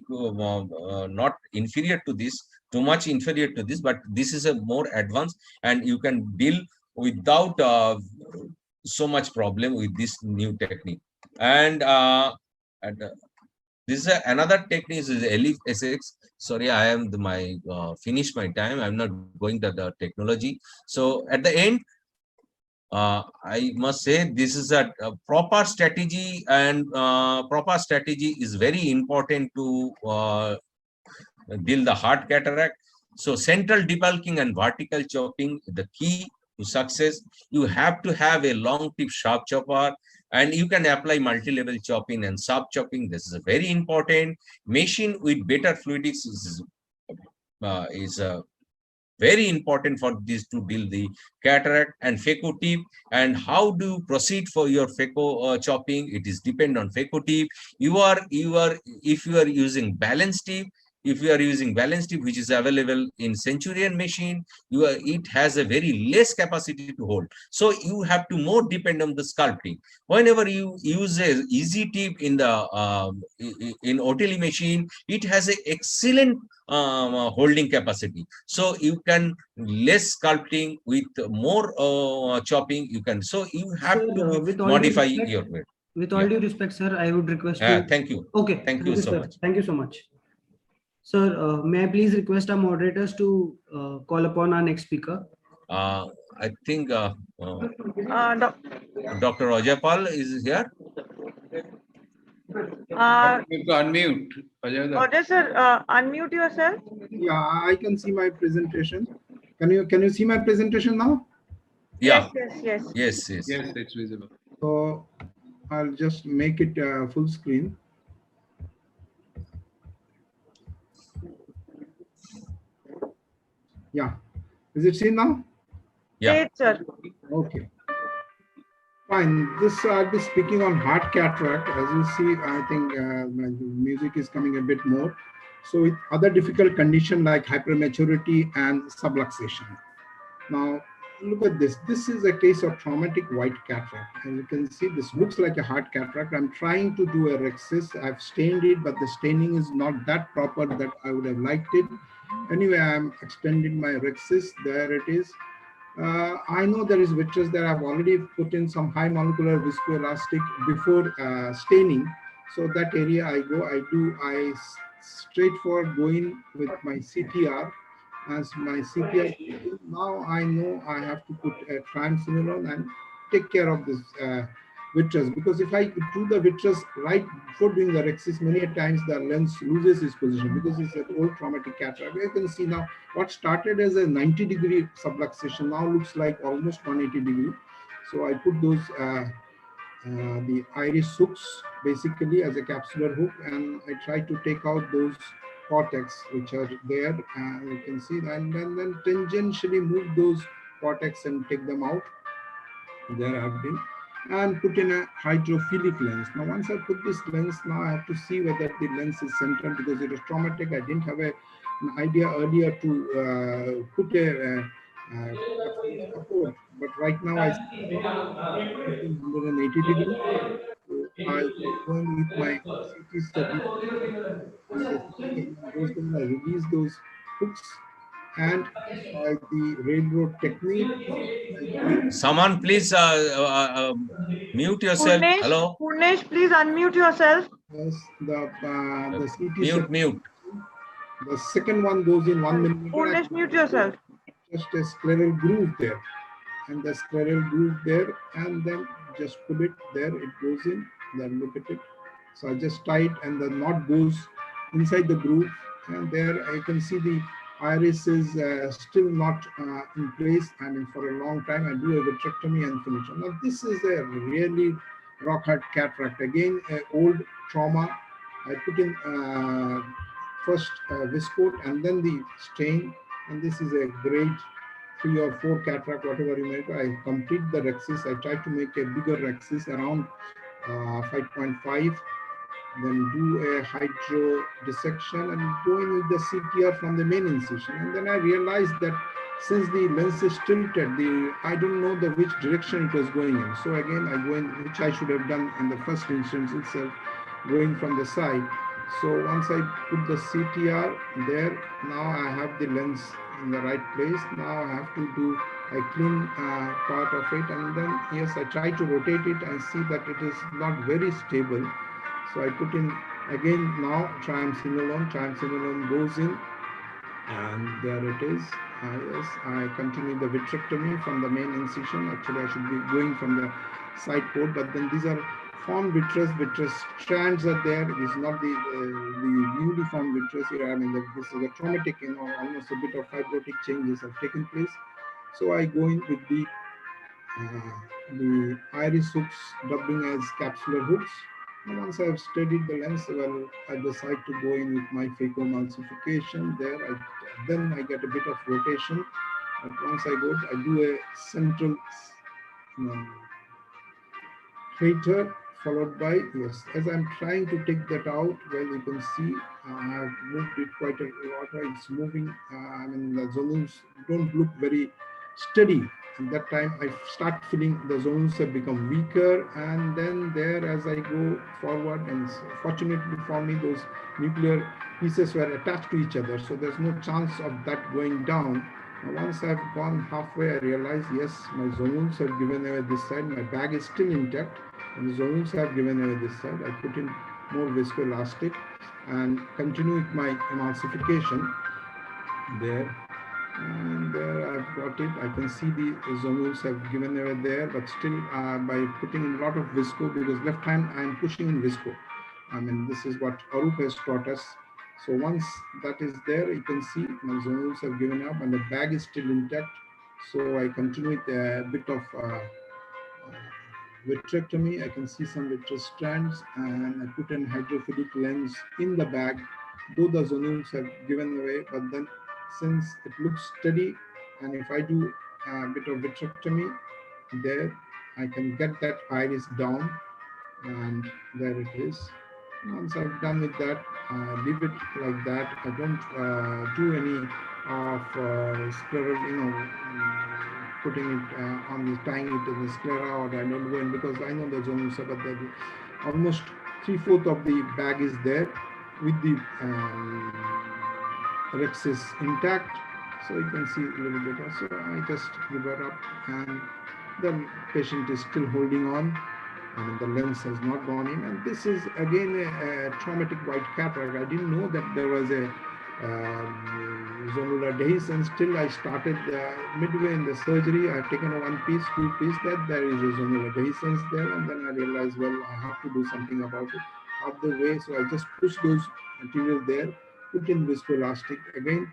not inferior to this, too much inferior to this, but this is a more advanced, and you can deal without so much problem with this new technique. And this is another technique is LFSX. Sorry, I am finish my time. I'm not going to the technology. So at the end, I must say this is a proper strategy, and proper strategy is very important to deal the hard cataract. So central debulking and vertical chopping, the key to success. You have to have a long tip sharp chopper, and you can apply multi-level chopping and sub chopping. This is very important. Machine with better fluidics is very important for this to deal the cataract. And phaco tip, and how do you proceed for your phaco chopping? It is depend on phaco tip. If you are using balance tip, if you are using balance tip, which is available in Centurion machine, it has a very less capacity to hold. So you have to more depend on the sculpting. Whenever you use a easy tip in the in Ottilie machine, it has an excellent holding capacity. So you can less sculpting with more chopping. You can. So you have to modify your weight.
With all due respect, sir, I would request
you. Thank you.
Okay.
Thank you so much.
Thank you so much. Sir, may I please request our moderators to call upon our next speaker?
I think Dr. Ajaypal is here.
You have to unmute.
Ajay sir, unmute yourself.
Yeah, I can see my presentation. Can you see my presentation now?
Yeah.
Yes.
Yes,
it's visible.
So I'll just make it full screen. Yeah. Is it seen now?
Yeah.
Great, sir.
Okay. Fine. I'll be speaking on hard cataract. As you see, I think my music is coming a bit more. So with other difficult conditions like hypermaturity and subluxation. Now, look at this. This is a case of traumatic white cataract. As you can see, this looks like a hard cataract. I'm trying to do a rhexis. I've stained it, but the staining is not that proper that I would have liked it. Anyway, I'm extending my rhexis. There it is. I know there is vitreous that I've already put in some high molecular viscoelastic before staining. So that area I straightforward go in with my CTR. As my CTR, now I know I have to put a triamcinolone and take care of this vitreous, because if I do the vitreous right before doing the rhexis, many times the lens loses its position because it's an old traumatic cataract. You can see now what started as a 90-degree subluxation now looks like almost 180 degree. So I put those the iris hooks basically as a capsular hook, and I try to take out those cortex which are there. You can see, and then tangentially move those cortex and take them out. There I've been. And put in a hydrophilic lens. Now, once I put this lens, now I have to see whether the lens is central because it is traumatic. I didn't have an idea earlier to put a support, but right now I see 180 degrees. So I'll go in with my CT study. I release those hooks and I like the railroad technique.
Someone please mute yourself. Hello.
Purnesh, please unmute yourself.
Yes, the CT
Mute.
The second one goes in 1 millimeter.
Purnesh, mute yourself.
Just a scleral groove there, and the scleral groove there, and then just put it there. It goes in. Then look at it. So I just tie it, and the knot goes inside the groove, and there I can see the iris is still not in place. I mean, for a long time, I do a vitrectomy and finish. Now this is a really rock hard cataract. Again, old trauma. I put in first viscoat and then the stain, and this is a grade 3 or 4 cataract, whatever you make. I complete the rhexis. I try to make a bigger rhexis around 5.5. Then do a hydro dissection and go in with the CTR from the main incision. And then I realized that since the lens is tilted, I don't know which direction it was going in. So again, I go in, which I should have done in the first instance itself, going from the side. So once I put the CTR there, now I have the lens in the right place. Now I have to do a clean part of it. And then, yes, I try to rotate it and see that it is not very stable. So I put in again now triamcinolone goes in, and there it is. Yes, I continue the vitrectomy from the main incision. Actually, I should be going from the side port, but then these are formed vitreous strands are there. This is not the newly formed vitreous here. I mean, this is a traumatic, almost a bit of fibrotic changes have taken place. So I go in with the iris hooks doubling as capsular hooks. And once I have studied the lens well, I decide to go in with my phacoemulsification there. Then I get a bit of rotation. But once I do a central crater followed by, yes, as I'm trying to take that out, well, you can see I have moved it quite a lot. It's moving. I mean, the zonules don't look very steady. At that time, I start feeling the zonules have become weaker, and then there, as I go forward, and fortunately for me, those nuclear pieces were attached to each other, so there's no chance of that going down. Now, once I've gone halfway, I realize, yes, my zonules have given away this side. My bag is still intact, and the zonules have given away this side. I put in more viscoelastic and continue with my emulsification there. And there I've got it. I can see the zonules have given away there, but still by putting in a lot of visco, because left hand I'm pushing in visco. I mean, this is what Arup has taught us. So once that is there, you can see my zonules have given up and the bag is still intact. So I continue with a bit of vitrectomy. I can see some vitreous strands, and I put in hydrophilic lens in the bag, though the zonules have given away, but then since it looks steady, and if I do a bit of vitrectomy there, I can get that iris down, and there it is. Once I've done with that, leave it like that. I don't do any of scleral, putting it on the tying it to the sclera, or I don't go in, because I know the zonules, but almost 3/4 of the bag is there with the rhexis intact, so you can see a little bit. So I just give it up, and the patient is still holding on, and the lens has not gone in. And this is again a traumatic white cataract. I didn't know that there was a zonular dehiscence till I started midway in the surgery. I've taken a 1 piece, 2 piece, that there is a zonular dehiscence there, and then I realized, well, I have to do something about it. Half the way, so I just push those materials there, put in viscoelastic again,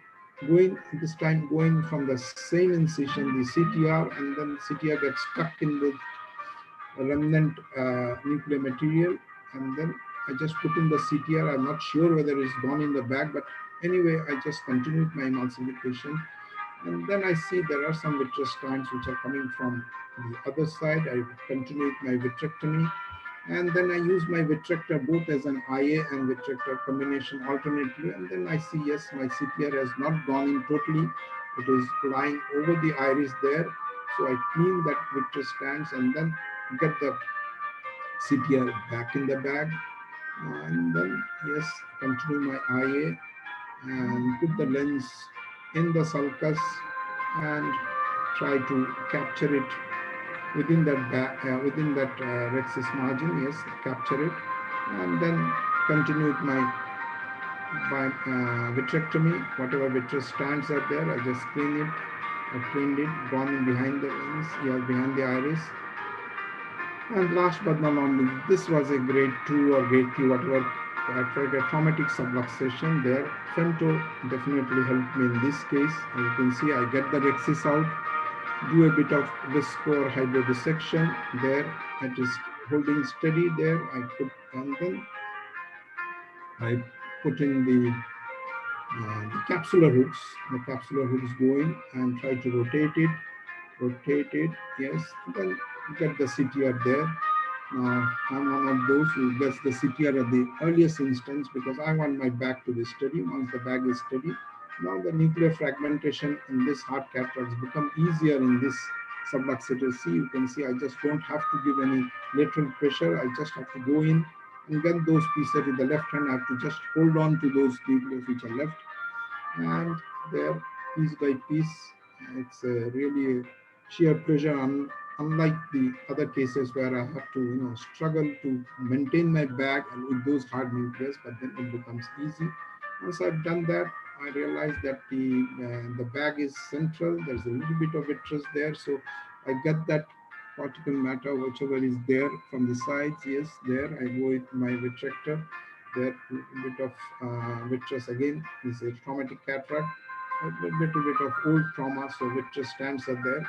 this time going from the same incision, the CTR, and then CTR gets stuck in with a remnant nuclear material, and then I just put in the CTR. I'm not sure whether it's gone in the bag, but anyway, I just continue with my emulsification, and then I see there are some vitreous strands which are coming from the other side. I continue with my vitrectomy, and then I use my vitrector both as an IA and vitrector combination alternately, and then I see, yes, my CTR has not gone in totally. It is lying over the iris there, so I clean that vitreous strands and then get the CTR back in the bag, and then, yes, continue my IA and put the lens in the sulcus, and try to capture it within that rhexis margin. Yes, capture it, and then continue with my vitrectomy. Whatever vitreous strands are there, I just clean it. I cleaned it, gone in behind the lens, yeah, behind the iris. And last but not least, this was a grade 2 or grade 3, whatever, a traumatic subluxation there. Femto definitely helped me in this case. As you can see, I get the rhexis out, do a bit of visco or hydrodissection there. It is holding steady there. I put, and then I put in the capsular hooks. The capsular hooks going and try to rotate it, yes, then get the CTR there. Now I'm one of those who gets the CTR at the earliest instance because I want my bag to be steady. Once the bag is steady, now the nuclear fragmentation in this hard cataracts become easier in this subluxator. See, you can see I just don't have to give any lateral pressure. I just have to go in and get those pieces with the left hand. I have to just hold on to those nucleus which are left, and there, piece by piece, it's really a sheer pleasure. Unlike the other cases where I have to, struggle to maintain my bag and with those hard nucleus, but then it becomes easy. Once I've done that, I realized that the bag is central. There's a little bit of vitreous there, so I get that particle matter, whichever is there from the sides. Yes, there I go with my vitrector. There, a bit of vitreous again is a traumatic cataract, a little bit of old trauma, so vitreous strands are there.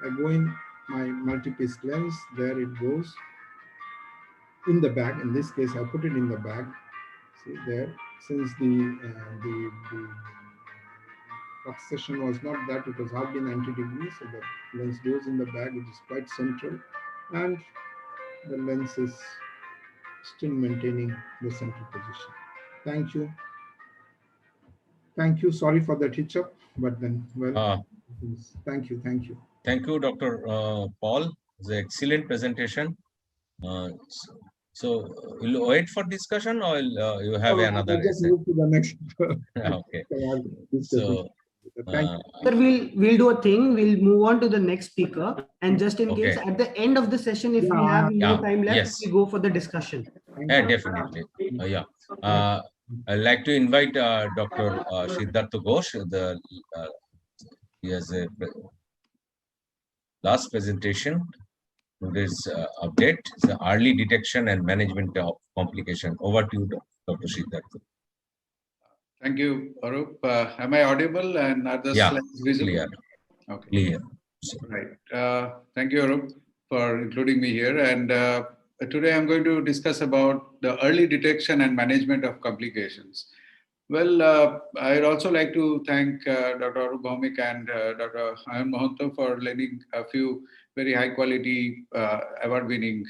I go in my multi-piece lens, there it goes in the bag. In this case, I put it in the bag. See there, since the luxation was not that, it was hardly 90 degrees, so the lens goes in the bag. It is quite central, and the lens is still maintaining the central position. Thank you. Thank you. Sorry for the hitch up, but then, well, thank you. Thank you.
Thank you, Dr. Paul. It's an excellent presentation. So you'll wait for discussion, or you have another essay?
Move to the next.
Okay. So,
Sir, we'll do a thing. We'll move on to the next speaker, and just in case, at the end of the session, if we have more time left, we go for the discussion.
Yeah, definitely. I'd like to invite Dr. Siddhartha Ghosh. He has a last presentation. Today's update is the early detection and management of complication. Over to you, Dr. Siddhartha.
Thank you, Arup. Am I audible and are the slides visible?
Clear.
Okay.
Clear.
Right. Thank you, Arup, for including me here. And today I'm going to discuss about the early detection and management of complications. Well, I'd also like to thank Dr. Arup Bhaumik and Dr. Ayan Mohanto for lending a few very high quality award-winning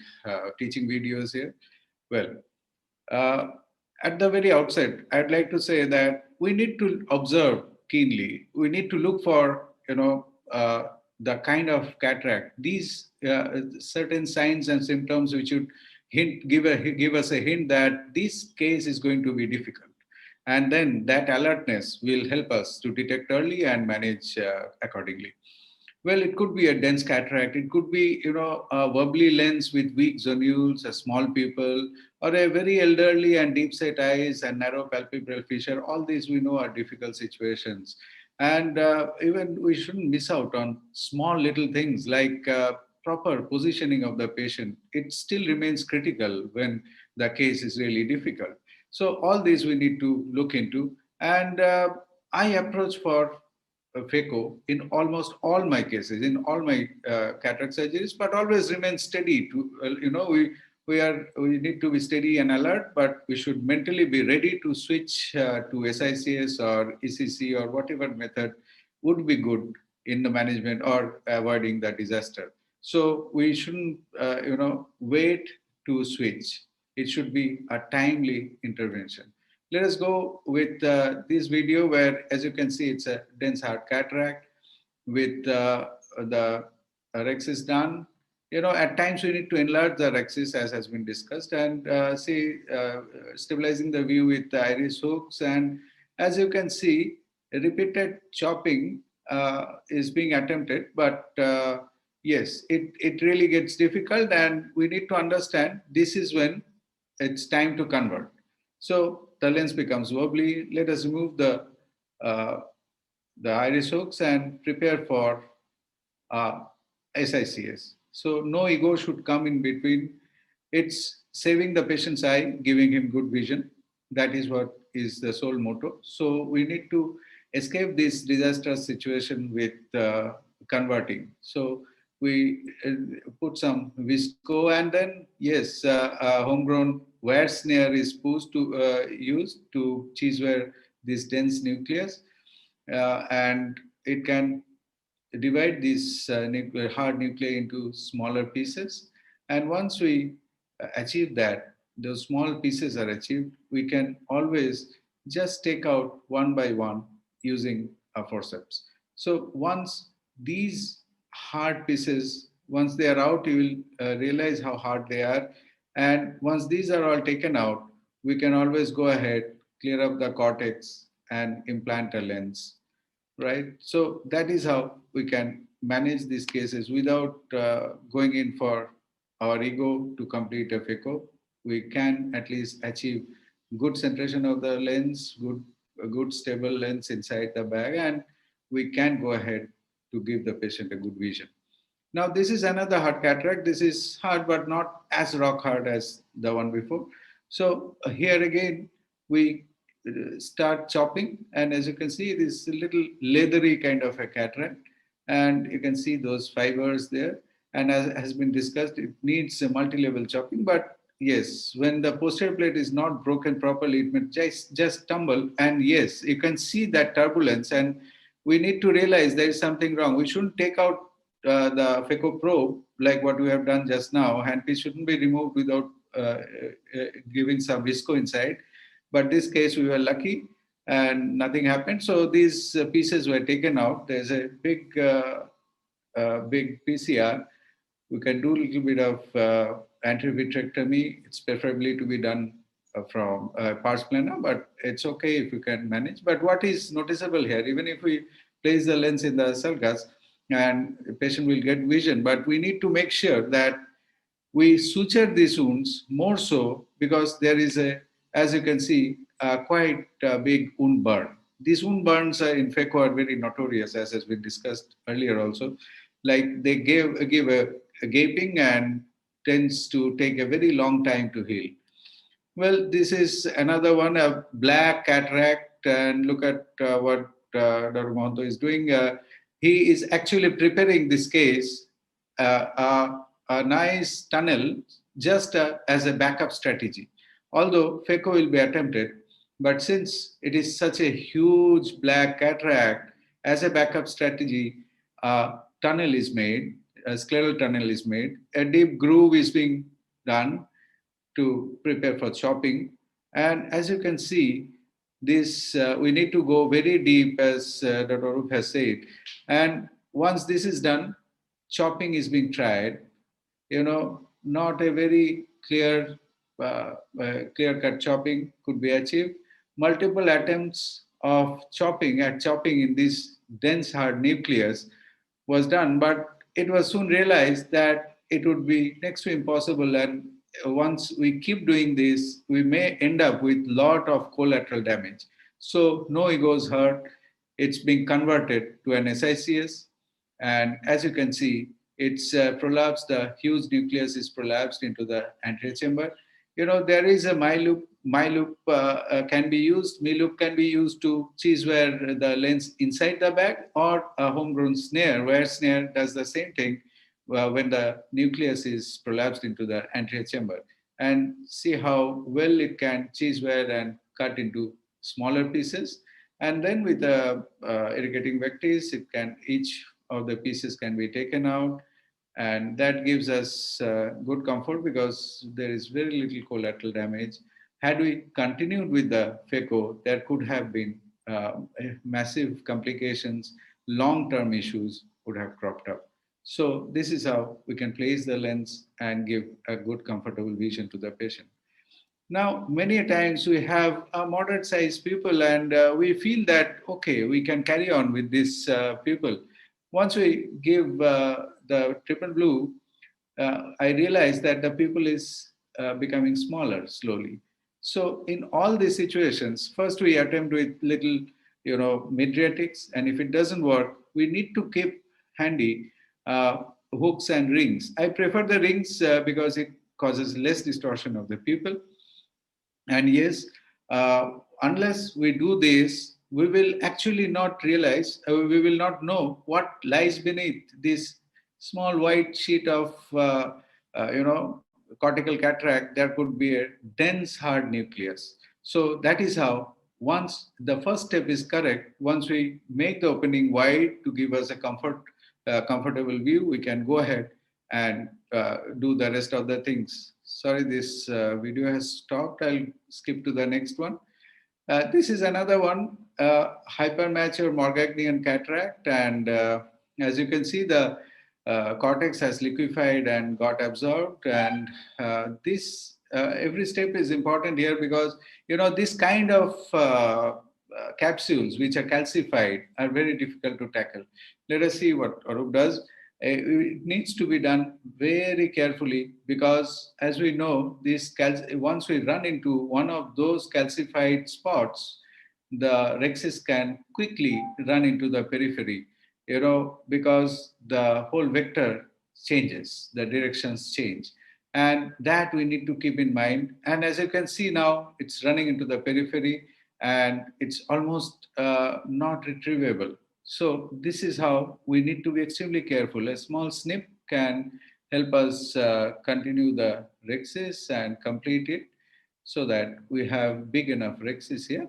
teaching videos here. Well, at the very outset, I'd like to say that we need to observe keenly. We need to look for, the kind of cataract, these certain signs and symptoms which would give us a hint that this case is going to be difficult. And then that alertness will help us to detect early and manage accordingly. Well, it could be a dense cataract. It could be, a wobbly lens with weak zonules, a small pupil, or a very elderly and deep-set eyes and narrow palpebral fissure. All these we know are difficult situations. And even we shouldn't miss out on small little things like proper positioning of the patient. It still remains critical when the case is really difficult. So all these we need to look into. And I approach for phaco in almost all my cases, in all my cataract surgeries, but always remain steady. We need to be steady and alert, but we should mentally be ready to switch to SICS or ECC or whatever method would be good in the management or avoiding the disaster. So we shouldn't, wait to switch. It should be a timely intervention. Let us go with this video where, as you can see, it's a dense hard cataract with the rhexis done. At times we need to enlarge the rhexis, as has been discussed, and stabilizing the view with the iris hooks. And as you can see, repeated chopping is being attempted, but yes, it really gets difficult, and we need to understand this is when it's time to convert. So the lens becomes wobbly. Let us remove the iris hooks and prepare for SICS. So no ego should come in between. It's saving the patient's eye, giving him good vision. That is what is the sole motto. So we need to escape this disastrous situation with converting. So we put some visco, and then yes, homegrown wire snare is used to chisel this dense nucleus, and it can divide this hard nuclei into smaller pieces. And once we achieve that, those small pieces are achieved, we can always just take out one by one using a forceps. So once these hard pieces, once they are out, you will realize how hard they are. And once these are all taken out, we can always go ahead, clear up the cortex and implant a lens, right? So that is how we can manage these cases without going in for our ego to complete a phaco. We can at least achieve good centration of the lens, a good stable lens inside the bag, and we can go ahead to give the patient a good vision. Now, this is another hard cataract. This is hard, but not as rock hard as the one before. So here again, we start chopping, and as you can see, it is a little leathery kind of a cataract, and you can see those fibers there. And as has been discussed, it needs a multi-level chopping. But yes, when the posterior plate is not broken properly, it may just tumble. And yes, you can see that turbulence, and we need to realize there is something wrong. We shouldn't take out the phaco probe like what we have done just now. Handpiece shouldn't be removed without giving some visco inside. But this case, we were lucky and nothing happened. So these pieces were taken out. There's a big PCR. We can do a little bit of anterior vitrectomy. It's preferably to be done from pars plana, but it's okay if you can manage. But what is noticeable here, even if we place the lens in the sulcus, and the patient will get vision, but we need to make sure that we suture these wounds more so, because there is a, as you can see, quite a big wound burn. These wound burns in phaco are very notorious, as has been discussed earlier also. Like they give a gaping and tends to take a very long time to heal. Well, this is another one, a black cataract, and look at what Dr. Mohanto is doing. He is actually preparing this case, a nice tunnel, just as a backup strategy. Although phaco will be attempted, but since it is such a huge black cataract, as a backup strategy, a tunnel is made, a scleral tunnel is made, a deep groove is being done to prepare for chopping. And as you can see, this we need to go very deep, as Dr. Arup has said. And once this is done, chopping is being tried. Not a very clear-cut chopping could be achieved. Multiple attempts of chopping in this dense hard nucleus was done, but it was soon realized that it would be next to impossible. And once we keep doing this, we may end up with a lot of collateral damage. So no egos hurt. It's being converted to an SICS. And as you can see, it's prolapsed, the huge nucleus is prolapsed into the anterior chamber. There is a MyLoop. MyLoop can be used. MyLoop can be used to chisel the lens inside the bag, or a homegrown snare, where snare does the same thing when the nucleus is prolapsed into the anterior chamber. And see how well it can chisel and cut into smaller pieces. And then with the irrigating vectis, each of the pieces can be taken out. And that gives us good comfort, because there is very little collateral damage. Had we continued with the phaco, there could have been massive complications, long-term issues would have cropped up. So this is how we can place the lens and give a good, comfortable vision to the patient. Now, many a times we have a moderate sized pupil and we feel that, okay, we can carry on with this pupil. Once we give the triple blue, I realize that the pupil is becoming smaller slowly. So in all these situations, first we attempt with little, mydriatics, and if it doesn't work, we need to keep handy hooks and rings. I prefer the rings because it causes less distortion of the pupil. And yes, unless we do this, we will actually not realize, we will not know what lies beneath this small white sheet of, cortical cataract. There could be a dense hard nucleus. So that is how, once the first step is correct, once we make the opening wide to give us a comfortable view, we can go ahead and do the rest of the things. Sorry, this video has stopped. I'll skip to the next one. This is another one, hypermature Morgagnian cataract. And as you can see, the cortex has liquefied and got absorbed. And this every step is important here because, this kind of capsules which are calcified are very difficult to tackle. Let us see what Arup does. It needs to be done very carefully because, as we know, once we run into one of those calcified spots, the rhexis can quickly run into the periphery, because the whole vector changes, the directions change. And that we need to keep in mind. And as you can see now, it's running into the periphery and it's almost not retrievable. So this is how we need to be extremely careful. A small snip can help us continue the rhexis and complete it so that we have big enough rhexis here.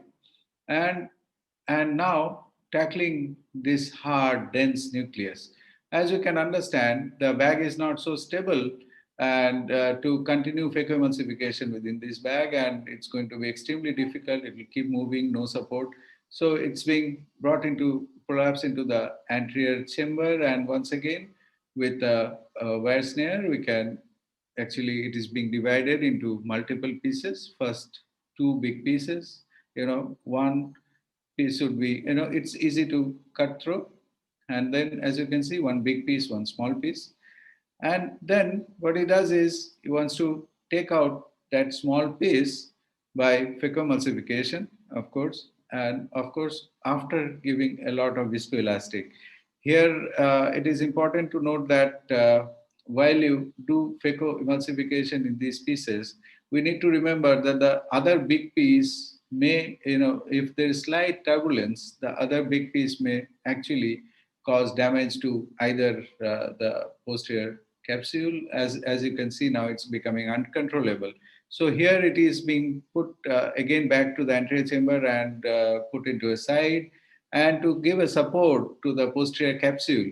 And now tackling this hard, dense nucleus. As you can understand, the bag is not so stable and to continue phacoemulsification within this bag, and it's going to be extremely difficult. It will keep moving, no support. So it's being brought into perhaps into the anterior chamber, and once again with a wire snare we can actually, it is being divided into multiple pieces. First 2 big pieces, one piece would be, it's easy to cut through, and then as you can see, 1 big piece, 1 small piece. And then what he does is he wants to take out that small piece by phacoemulsification, of course. And of course, after giving a lot of viscoelastic. Here, it is important to note that while you do phacoemulsification in these pieces, we need to remember that the other big piece may, if there is slight turbulence, the other big piece may actually cause damage to either the posterior capsule. As you can see now, it's becoming uncontrollable. So here it is being put again back to the anterior chamber and put into a side. And to give a support to the posterior capsule,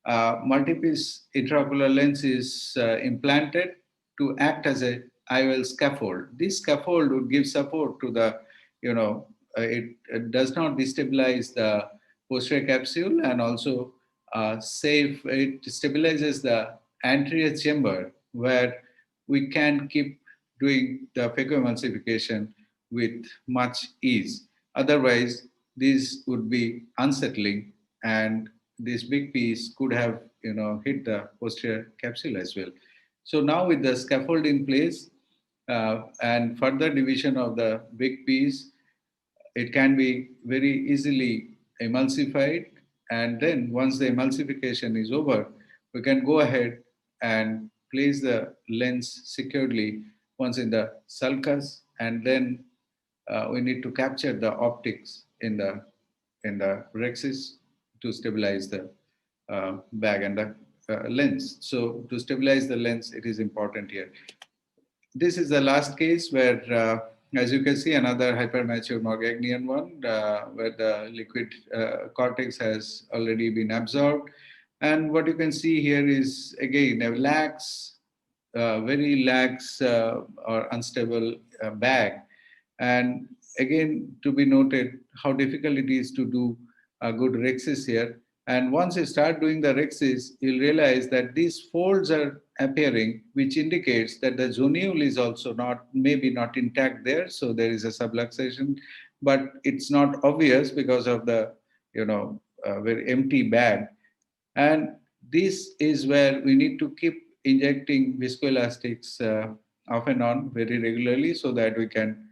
multi-piece intraocular lens is implanted to act as a IOL scaffold. This scaffold would give support to the, it does not destabilize the posterior capsule, and also it stabilizes the anterior chamber where we can keep doing the phacoemulsification with much ease. Otherwise, this would be unsettling, and this big piece could have, hit the posterior capsule as well. So now with the scaffold in place and further division of the big piece, it can be very easily emulsified. And then once the emulsification is over, we can go ahead and place the lens securely once in the sulcus, and then we need to capture the optics in the rhexis to stabilize the bag and the lens. So to stabilize the lens, it is important here. This is the last case where, as you can see, another hypermature Morgagnian one, where the liquid cortex has already been absorbed. And what you can see here is, again, a lax, very lax or unstable bag. And again, to be noted how difficult it is to do a good rhexis here. And once you start doing the rhexis, you'll realize that these folds are appearing, which indicates that the zonule is also maybe not intact there. So there is a subluxation, but it's not obvious because of the, very empty bag. And this is where we need to keep injecting viscoelastics off and on very regularly so that we can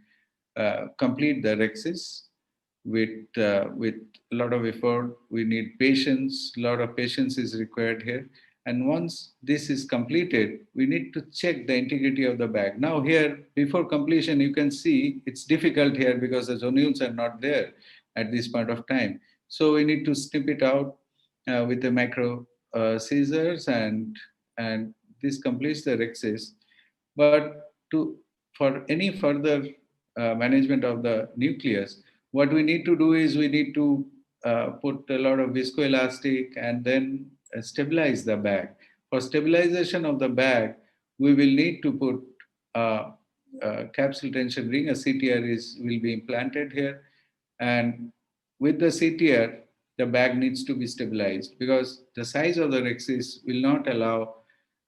complete the rhexis with a lot of effort. We need patience. A lot of patience is required here. And once this is completed, we need to check the integrity of the bag. Now here, before completion, you can see it's difficult here because the zonules are not there at this point of time. So we need to snip it out with the macro scissors, and this completes the rhexis. But for any further management of the nucleus, what we need to do is we need to put a lot of viscoelastic and then stabilize the bag. For stabilization of the bag, we will need to put a capsule tension ring. A CTR will be implanted here. And with the CTR, the bag needs to be stabilized because the size of the rhexis will not allow,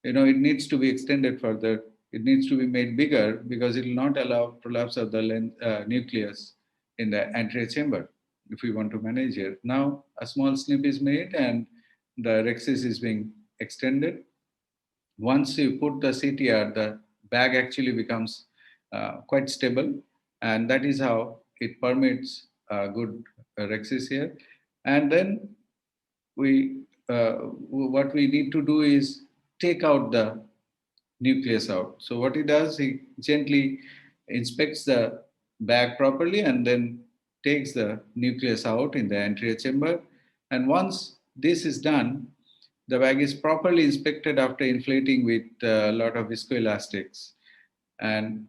it needs to be extended further. It needs to be made bigger because it will not allow prolapse of the nucleus in the anterior chamber if we want to manage it. Now a small snip is made and the rhexis is being extended. Once you put the CTR, the bag actually becomes quite stable, and that is how it permits good rhexis here. And then what we need to do is take out the nucleus out. So what he does, he gently inspects the bag properly and then takes the nucleus out in the anterior chamber. And once this is done, the bag is properly inspected after inflating with a lot of viscoelastics. And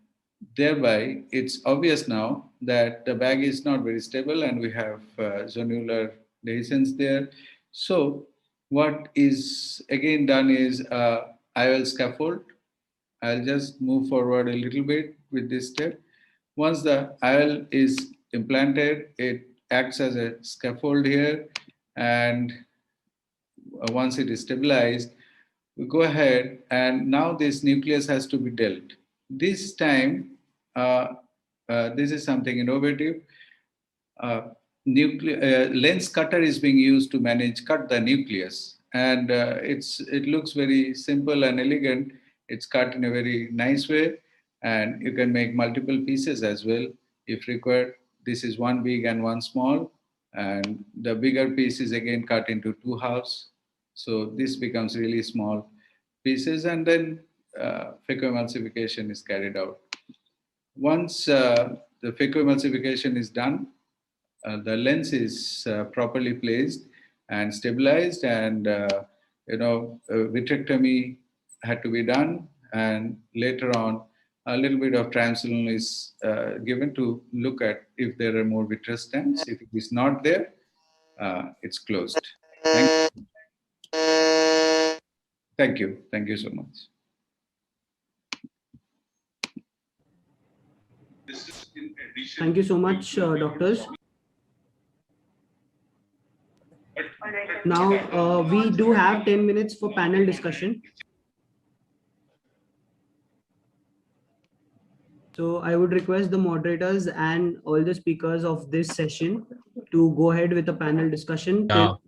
thereby, it's obvious now that the bag is not very stable and we have zonular dehiscence there. So what is again done is IOL scaffold. I'll just move forward a little bit with this step. Once the IOL is implanted, it acts as a scaffold here. And once it is stabilized, we go ahead and now this nucleus has to be dealt. This time, this is something innovative. Lens cutter is being used to cut the nucleus. And it looks very simple and elegant. It's cut in a very nice way. And you can make multiple pieces as well if required. This is one big and one small. And the bigger piece is again cut into two halves. So this becomes really small pieces. And then phacoemulsification is carried out. Once the phacoemulsification is done, the lens is properly placed and stabilized, and vitrectomy had to be done, and later on a little bit of triamcinolone is given to look at if there are more vitreous stents. If it is not there, it's closed. Thank you. Thank you so much.
Thank you so much, doctors. Now, we do have 10 minutes for panel discussion. So I would request the moderators and all the speakers of this session to go ahead with the panel discussion till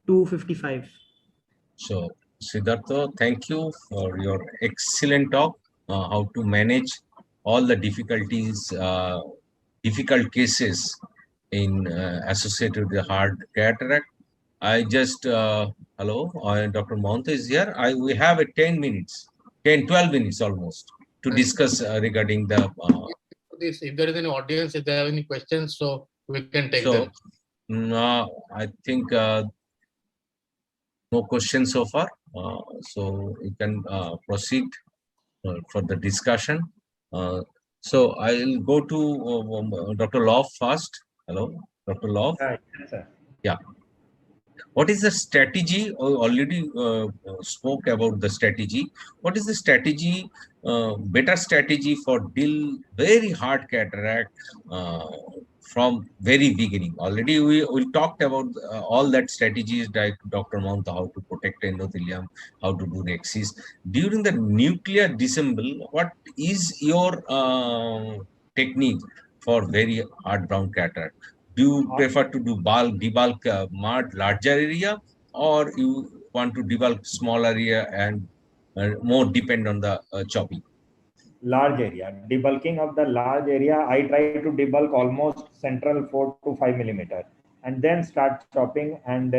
2:55.
So Siddhartha, thank you for your excellent talk, how to manage all the difficulties, difficult cases in associated with the hard cataract. I just, hello, Dr. Mahanta is here. We have 10 minutes, 12 minutes almost to discuss regarding the...
if there is any audience, if they have any questions, so we can take them.
No, I think no questions so far. So you can proceed for the discussion. So I'll go to Dr. Love first. Hello, Dr. Love.
Yes, sir.
Yeah. What is the strategy? Already spoke about the strategy. What is the strategy, better strategy for very hard cataract from very beginning. Already we talked about all that strategies like Dr. Mount, how to protect endothelium, how to do Nexus. During the nuclear disassemble, what is your technique for very hard brown cataract? Do you prefer to do debulk larger area, or you want to debulk small area and more depend on the chopping?
Large area. Debulking of the large area, I try to debulk almost central 4 to 5 millimeter and then start chopping and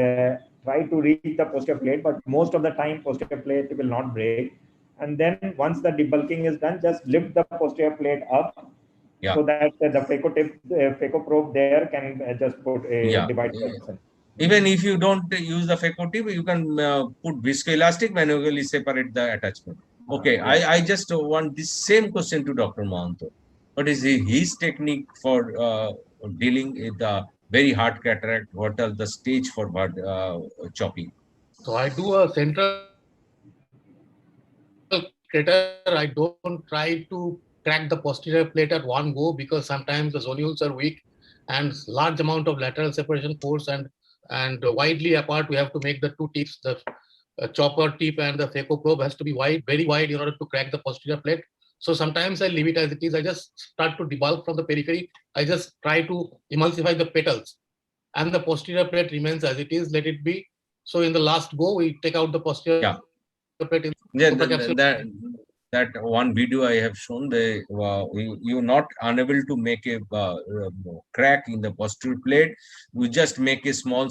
try to reach the posterior plate. But most of the time, posterior plate will not break. And then once the debulking is done, just lift the posterior plate up so that the phaco probe there can just put a divider.
Even if you don't use the phaco tip, you can put viscoelastic manually separate the attachment. Okay, I just want this same question to Dr. Mahanto. What is his technique for dealing with the very hard cataract? What are the stage for chopping?
So I do a central cataract. I don't try to crack the posterior plate at one go because sometimes the zonules are weak and large amount of lateral separation force and widely apart. We have to make the two tips, the chopper tip and the phaco probe has to be wide, very wide in order to crack the posterior plate. So sometimes I leave it as it is. I just start to debulk from the periphery. I just try to emulsify the petals and the posterior plate remains as it is, let it be. So in the last go, we take out the posterior plate.
That one video I have shown, you're not unable to make a crack in the posterior plate. We just make a small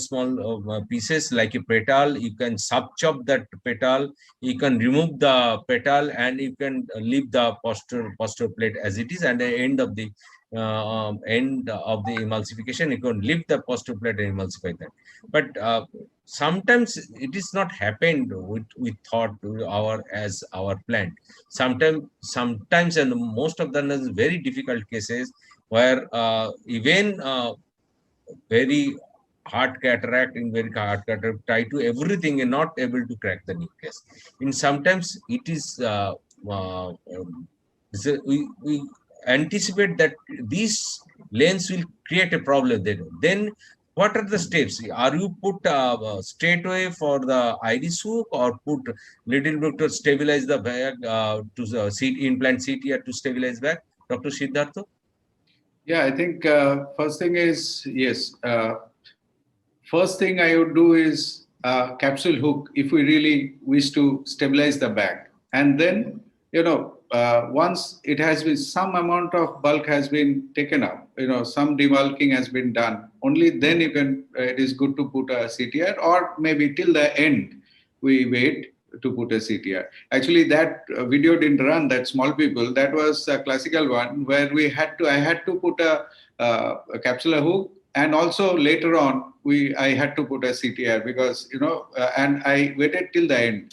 pieces like a petal. You can sub chop that petal. You can remove the petal and you can leave the posterior plate as it is. And the end of the emulsification, you can lift the posterior plate and emulsify that. But sometimes it is not happened we thought as our plan. Sometimes and most of them is very difficult cases where even very hard cataract try to everything and not able to crack the nucleus. In sometimes it is we anticipate that these lens will create a problem. Then what are the steps? Are you put straight away for the iris hook or put little bit to stabilize the bag to implant CTR to stabilize back? Dr. Siddhartha?
Yeah, I think first thing is, yes. First thing I would do is capsule hook if we really wish to stabilize the bag. And then, once it has been some amount of bulk has been taken up, some debulking has been done, only then you can, it is good to put a CTR, or maybe till the end we wait to put a CTR. Actually, that video didn't run, that small people, that was a classical one where I had to put a capsular hook, and also later on I had to put a CTR because, and I waited till the end.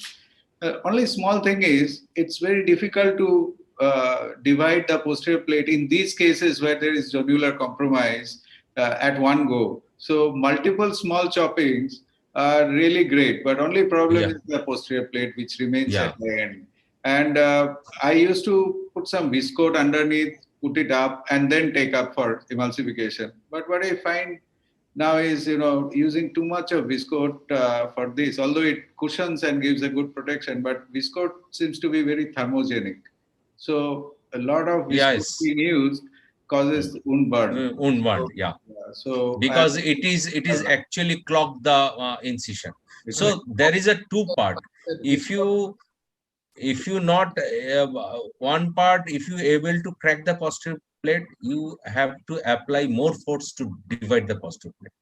Only small thing is, it's very difficult to divide the posterior plate in these cases where there is zonular compromise at one go. So multiple small choppings are really great, but only problem is the posterior plate, which remains at the end. And I used to put some viscoat underneath, put it up, and then take up for emulsification. But what I find now is, using too much of viscoat for this, although it cushions and gives a good protection, but viscoat seems to be very thermogenic. So a lot of viscoat being used causes wound burn.
Wound burn, So because it is actually clog the incision. So there is a two part. If you not one part, if you able to crack the posterior plate, you have to apply more force to divide the posterior plate.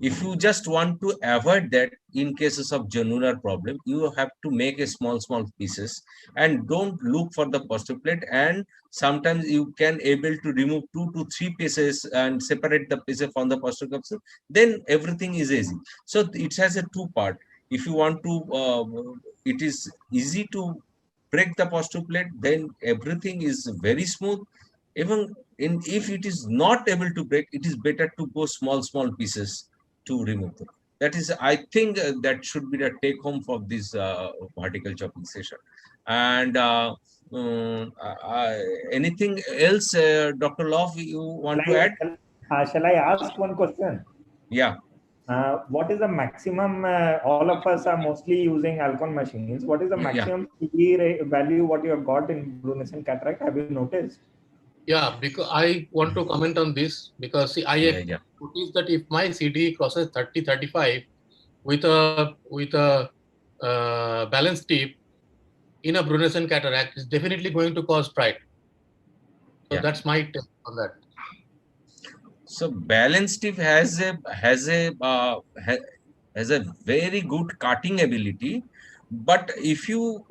If you just want to avoid that, in cases of zonular problem, you have to make a small pieces and don't look for the posterior plate. And sometimes you can able to remove 2 to 3 pieces and separate the pieces from the posterior capsule. Then everything is easy. So it has a two part. If you want to, it is easy to break the posterior plate, then everything is very smooth. Even if it is not able to break, it is better to go small pieces to remove them. That is, I think that should be the take home for this vertical chopping session. And anything else, Dr. Love, you want to add?
Shall I ask one question?
Yeah.
What is the maximum? All of us are mostly using Alcon machines. What is the maximum CD value what you have got in Brunesen cataract? Have you noticed?
Yeah, because I want to comment on this because see, I have noticed that if my CD crosses 30-35 with a balance tip in a Brunesen cataract, it's definitely going to cause pride. So that's my take on that.
So balance tip has a very good cutting ability, but if you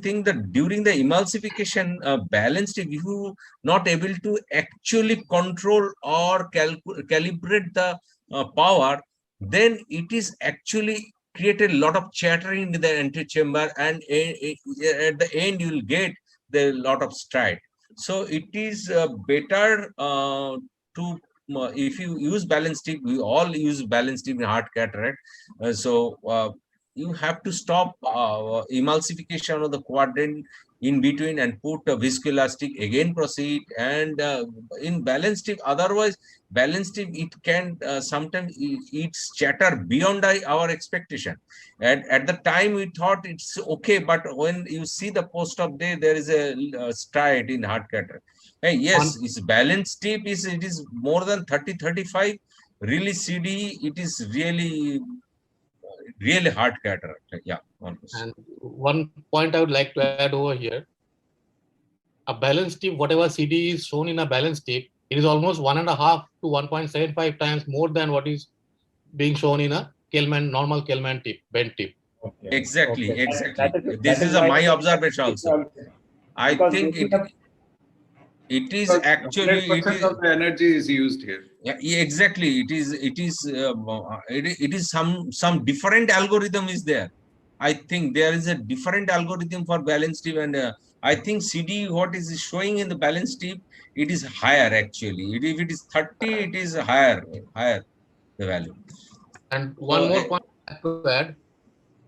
think that during the emulsification balance tip, if you not able to actually control or calibrate the power, then it is actually created a lot of chattering in the antechamber, and at the end you will get the lot of stride. So it is better to if you use balance tip, we all use balance tip in heart cataract. You have to stop emulsification of the quadrant in between and put a viscoelastic, again proceed, and in balance tip. Otherwise, balance tip, it can sometimes it's chatter beyond our expectation. And at the time we thought it's okay, but when you see the post-op day, there is a stride in heart cataract. Hey, yes, its balance tip it is more than 30-35. Really CD, it is really hard cataract. Yeah.
And one point I would like to add over here: a balance tip, whatever CD is shown in a balance tip, it is almost 1.5 to 1.75 times more than what is being shown in a normal Kelman tip, bent tip.
Okay. Exactly. This is my observation also. I think it is actually
of the energy is used here.
Yeah, exactly. It is some different algorithm is there. I think there is a different algorithm for balance tip, and I think CD what is showing in the balance tip, it is higher actually. If it is 30, it is higher the value.
And one more point to add,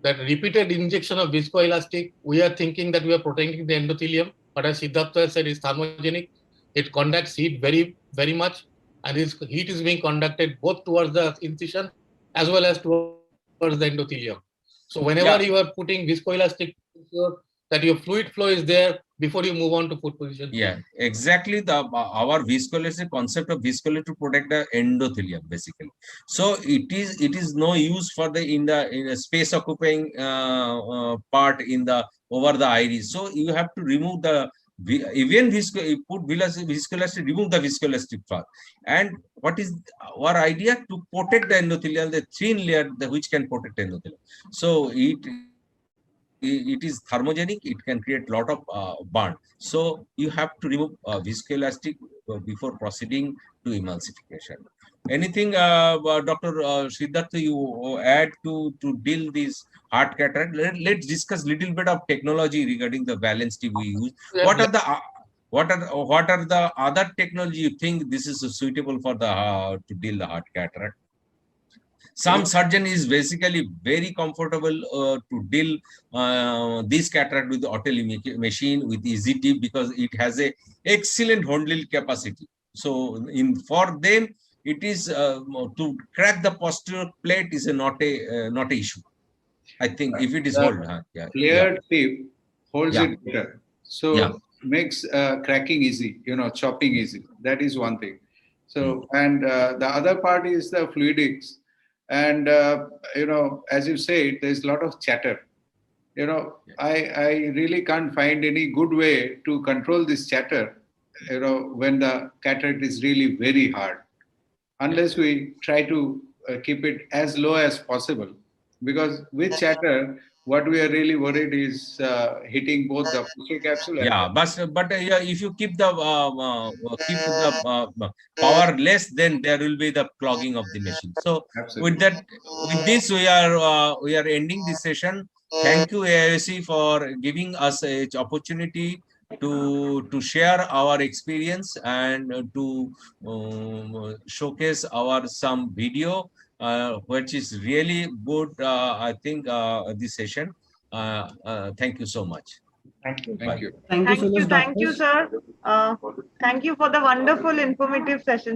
that repeated injection of viscoelastic, we are thinking that we are protecting the endothelium, but as Siddhartha said, it's thermogenic. It conducts heat very, very much, and this heat is being conducted both towards the incision as well as towards the endothelium. So whenever you are putting viscoelastic, ensure that your fluid flow is there before you move on to foot position.
Yeah, exactly. Our viscoelastic concept of viscoelastic to protect the endothelium basically. So it is no use for in a space occupying part over the iris. So you have to remove the even viscoelastic, remove the viscoelastic part. And what is our idea? To protect the endothelium, the thin layer which can protect endothelium. So it is thermogenic, it can create lot of burn. So you have to remove viscoelastic before proceeding to emulsification. Anything, Dr. Siddhartha, you add to deal this heart cataract? Let's discuss little bit of technology regarding the balance tip we use. What are the other technology you think this is suitable for the to deal the heart cataract? Some surgeon is basically very comfortable to deal this cataract with the Ottilie machine with easy tip because it has a excellent handle capacity. So for them, it is to crack the posterior plate is not a issue. I think if it is
clear tip holds it better. So makes cracking easy, chopping easy. That is one thing. So and the other part is the fluidics. And, as you say, there's a lot of chatter. I really can't find any good way to control this chatter, when the cataract is really very hard, unless we try to keep it as low as possible. Because with chatter, what we are really worried is hitting both the posterior capsule.
But if you keep the power less, then there will be the clogging of the machine. So with this we are ending this session. Thank you AIOC for giving us an opportunity to share our experience and to showcase some video. Which is really good, I think, this session. Thank you so much.
Thank you.
Thank you.
Thank you, sir. Thank you for the wonderful, informative session.